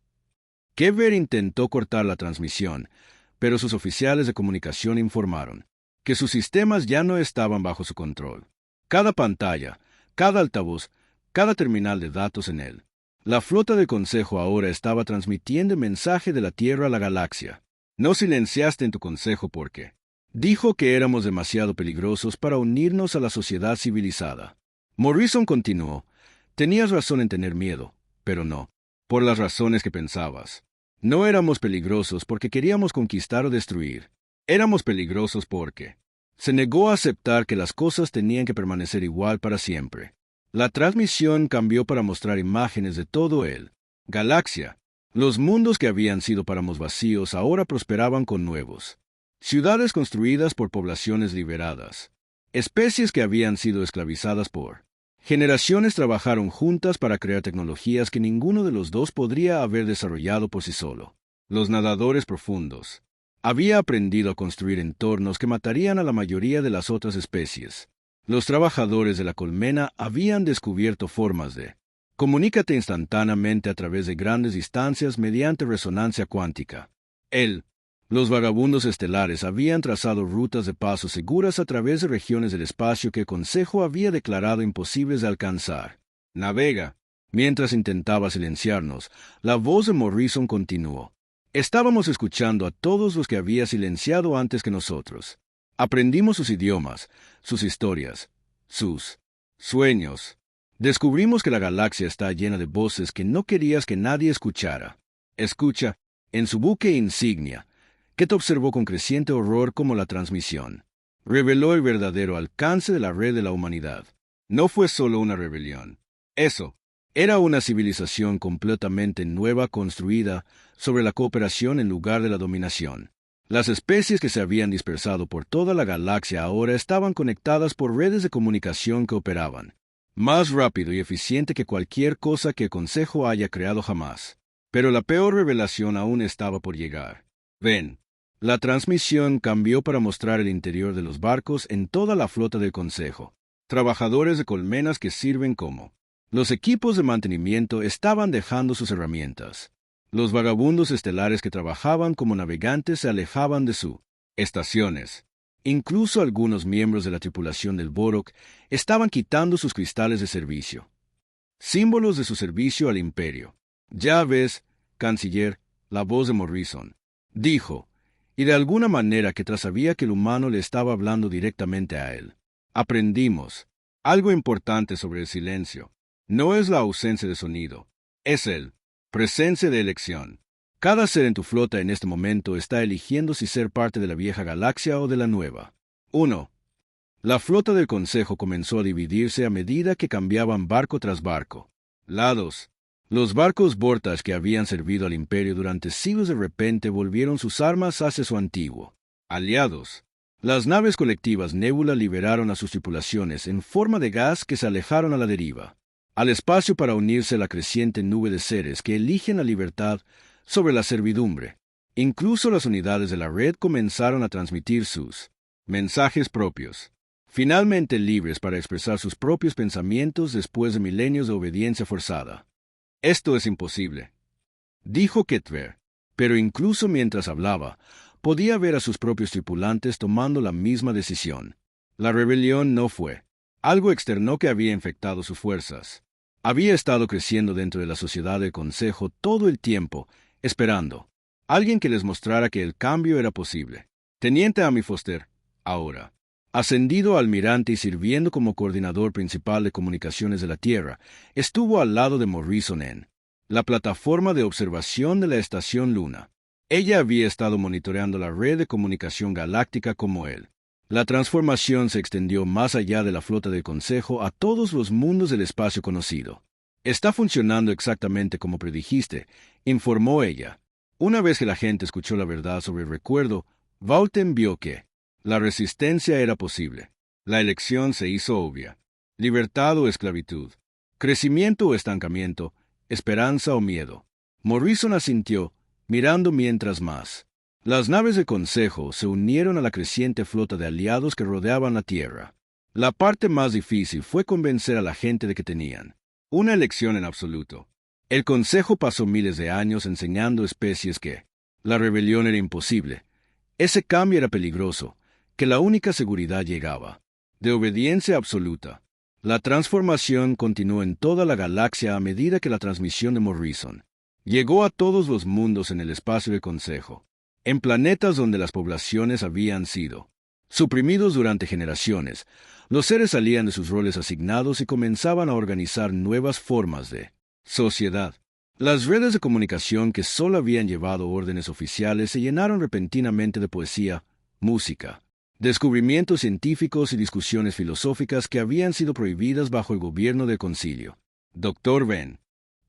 Kever intentó cortar la transmisión, pero sus oficiales de comunicación informaron que sus sistemas ya no estaban bajo su control. Cada pantalla, cada altavoz, cada terminal de datos en él. La flota del Consejo ahora estaba transmitiendo el mensaje de la Tierra a la galaxia. No silenciaste en tu consejo porque dijo que éramos demasiado peligrosos para unirnos a la sociedad civilizada. Morrison continuó. Tenías razón en tener miedo, pero no, por las razones que pensabas. No éramos peligrosos porque queríamos conquistar o destruir. Éramos peligrosos porque se negó a aceptar que las cosas tenían que permanecer igual para siempre. La transmisión cambió para mostrar imágenes de todo el galaxia. Los mundos que habían sido páramos vacíos ahora prosperaban con nuevos. Ciudades construidas por poblaciones liberadas. Especies que habían sido esclavizadas por generaciones trabajaron juntas para crear tecnologías que ninguno de los dos podría haber desarrollado por sí solo. Los nadadores profundos. Había aprendido a construir entornos que matarían a la mayoría de las otras especies. Los trabajadores de la colmena habían descubierto formas de comunícate instantáneamente a través de grandes distancias mediante resonancia cuántica. Los vagabundos estelares habían trazado rutas de paso seguras a través de regiones del espacio que el Consejo había declarado imposibles de alcanzar. Navega. Mientras intentaba silenciarnos, la voz de Morrison continuó. Estábamos escuchando a todos los que había silenciado antes que nosotros. Aprendimos sus idiomas, sus historias, sus sueños. Descubrimos que la galaxia está llena de voces que no querías que nadie escuchara. Escucha, en su buque insignia, que te observó con creciente horror como la transmisión. Reveló el verdadero alcance de la red de la humanidad. No fue solo una rebelión. Eso era una civilización completamente nueva construida sobre la cooperación en lugar de la dominación. Las especies que se habían dispersado por toda la galaxia ahora estaban conectadas por redes de comunicación que operaban más rápido y eficiente que cualquier cosa que el Consejo haya creado jamás. Pero la peor revelación aún estaba por llegar. Ven. La transmisión cambió para mostrar el interior de los barcos en toda la flota del Consejo. Trabajadores de colmenas que sirven como los equipos de mantenimiento estaban dejando sus herramientas. Los vagabundos estelares que trabajaban como navegantes se alejaban de sus estaciones. Incluso algunos miembros de la tripulación del Borok estaban quitando sus cristales de servicio. Símbolos de su servicio al Imperio. Ya ves, canciller, la voz de Morrison dijo, y de alguna manera que sabía que el humano le estaba hablando directamente a él. Aprendimos algo importante sobre el silencio. No es la ausencia de sonido, es el presencia de elección. Cada ser en tu flota en este momento está eligiendo si ser parte de la vieja galaxia o de la nueva. 1. La flota del Consejo comenzó a dividirse a medida que cambiaban barco tras barco. Lados. Los barcos Vortas que habían servido al Imperio durante siglos de repente volvieron sus armas hacia su antiguo aliados. Las naves colectivas Nebula liberaron a sus tripulaciones en forma de gas que se alejaron a la deriva, al espacio para unirse a la creciente nube de seres que eligen la libertad sobre la servidumbre. Incluso las unidades de la red comenzaron a transmitir sus mensajes propios, finalmente libres para expresar sus propios pensamientos después de milenios de obediencia forzada. Esto es imposible, dijo Kever, pero incluso mientras hablaba, podía ver a sus propios tripulantes tomando la misma decisión. La rebelión no fue algo externo que había infectado sus fuerzas. Había estado creciendo dentro de la sociedad del Consejo todo el tiempo, esperando alguien que les mostrara que el cambio era posible. Teniente Amy Foster, ahora ascendido a almirante y sirviendo como coordinador principal de comunicaciones de la Tierra, estuvo al lado de Morrison en la plataforma de observación de la estación Luna. Ella había estado monitoreando la red de comunicación galáctica como él. La transformación se extendió más allá de la flota del Consejo a todos los mundos del espacio conocido. Está funcionando exactamente como predijiste, informó ella. Una vez que la gente escuchó la verdad sobre el recuerdo, Vaulten vio que la resistencia era posible. La elección se hizo obvia. Libertad o esclavitud. Crecimiento o estancamiento. Esperanza o miedo. Morrison asintió, mirando mientras más. Las naves de consejo se unieron a la creciente flota de aliados que rodeaban la Tierra. La parte más difícil fue convencer a la gente de que tenían una elección en absoluto. El consejo pasó miles de años enseñando especies que la rebelión era imposible. Ese cambio era peligroso, que la única seguridad llegaba de obediencia absoluta. La transformación continuó en toda la galaxia a medida que la transmisión de Morrison llegó a todos los mundos en el espacio del Consejo, en planetas donde las poblaciones habían sido suprimidos durante generaciones. Los seres salían de sus roles asignados y comenzaban a organizar nuevas formas de sociedad. Las redes de comunicación que solo habían llevado órdenes oficiales se llenaron repentinamente de poesía, música, descubrimientos científicos y discusiones filosóficas que habían sido prohibidas bajo el gobierno del concilio. Dr. Ben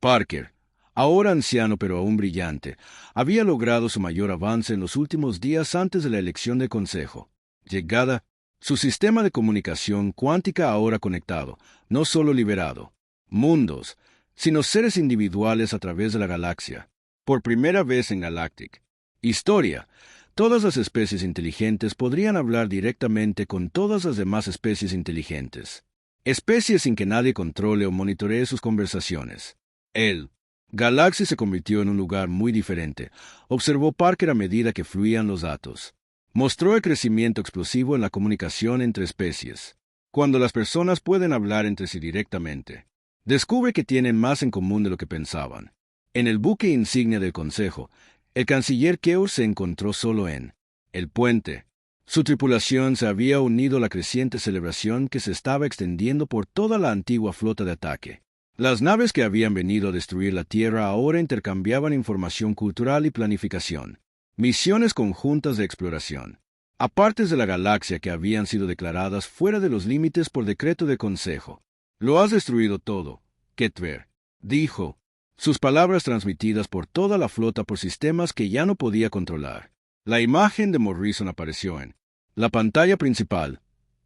Parker, ahora anciano pero aún brillante, había logrado su mayor avance en los últimos días antes de la elección del consejo. Llegada, su sistema de comunicación cuántica ahora conectado, no solo liberado mundos, sino seres individuales a través de la galaxia. Por primera vez en Galactic Historia, todas las especies inteligentes podrían hablar directamente con todas las demás especies inteligentes. Especies sin que nadie controle o monitoree sus conversaciones. El Galaxia se convirtió en un lugar muy diferente, observó Parker a medida que fluían los datos. Mostró el crecimiento explosivo en la comunicación entre especies. Cuando las personas pueden hablar entre sí directamente, descubre que tienen más en común de lo que pensaban. En el buque insignia del Consejo, el canciller Keur se encontró solo en el puente. Su tripulación se había unido a la creciente celebración que se estaba extendiendo por toda la antigua flota de ataque. Las naves que habían venido a destruir la Tierra ahora intercambiaban información cultural y planificación. Misiones conjuntas de exploración a partes de la galaxia que habían sido declaradas fuera de los límites por decreto de consejo. Lo has destruido todo, Ketver, dijo, sus palabras transmitidas por toda la flota por sistemas que ya no podía controlar. La imagen de Morrison apareció en la pantalla principal,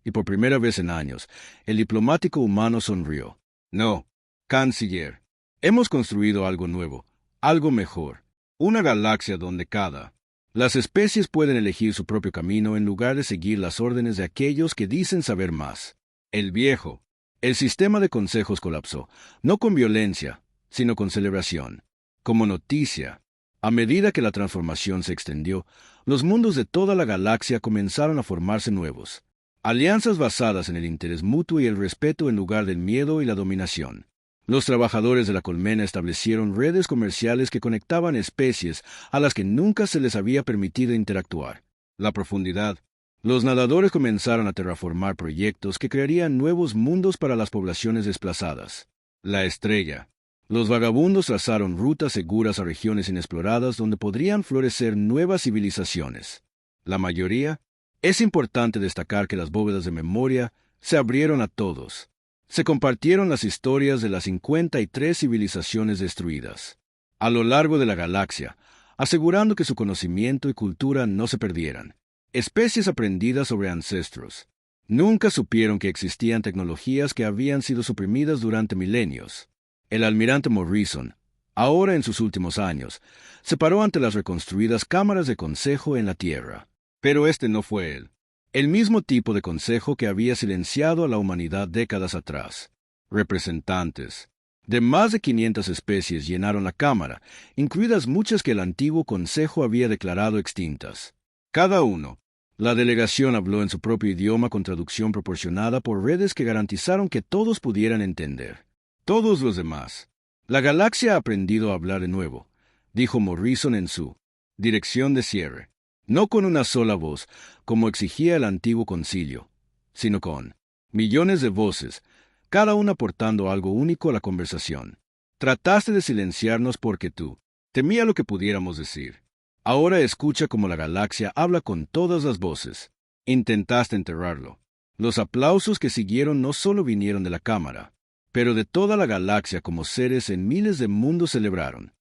y por primera vez en años, el diplomático humano sonrió. No, canciller, hemos construido algo nuevo, algo mejor, una galaxia donde las especies pueden elegir su propio camino en lugar de seguir las órdenes de aquellos que dicen saber más. El sistema de consejos colapsó, no con violencia, sino con celebración. Como noticia, a medida que la transformación se extendió, los mundos de toda la galaxia comenzaron a formarse nuevos. Alianzas basadas en el interés mutuo y el respeto en lugar del miedo y la dominación. Los trabajadores de la colmena establecieron redes comerciales que conectaban especies a las que nunca se les había permitido interactuar. La profundidad. Los nadadores comenzaron a terraformar proyectos que crearían nuevos mundos para las poblaciones desplazadas. La estrella. Los vagabundos trazaron rutas seguras a regiones inexploradas donde podrían florecer nuevas civilizaciones. La mayoría. Es importante destacar que las bóvedas de memoria se abrieron a todos. Se compartieron las historias de las 53 civilizaciones destruidas a lo largo de la galaxia, asegurando que su conocimiento y cultura no se perdieran. Especies aprendidas sobre ancestros. Nunca supieron que existían tecnologías que habían sido suprimidas durante milenios. El almirante Morrison, ahora en sus últimos años, se paró ante las reconstruidas cámaras de consejo en la Tierra. Pero este no fue él. El mismo tipo de consejo que había silenciado a la humanidad décadas atrás. Representantes de más de 500 especies llenaron la cámara, incluidas muchas que el antiguo consejo había declarado extintas. Cada uno. La delegación habló en su propio idioma con traducción proporcionada por redes que garantizaron que todos pudieran entender. Todos los demás. La galaxia ha aprendido a hablar de nuevo, dijo Morrison en su dirección de cierre. No con una sola voz, como exigía el antiguo concilio, sino con millones de voces, cada una aportando algo único a la conversación. Trataste de silenciarnos porque tú temía lo que pudiéramos decir. Ahora escucha cómo la galaxia habla con todas las voces. Intentaste enterrarlo. Los aplausos que siguieron no solo vinieron de la cámara, Pero de toda la galaxia como seres en miles de mundos celebraron.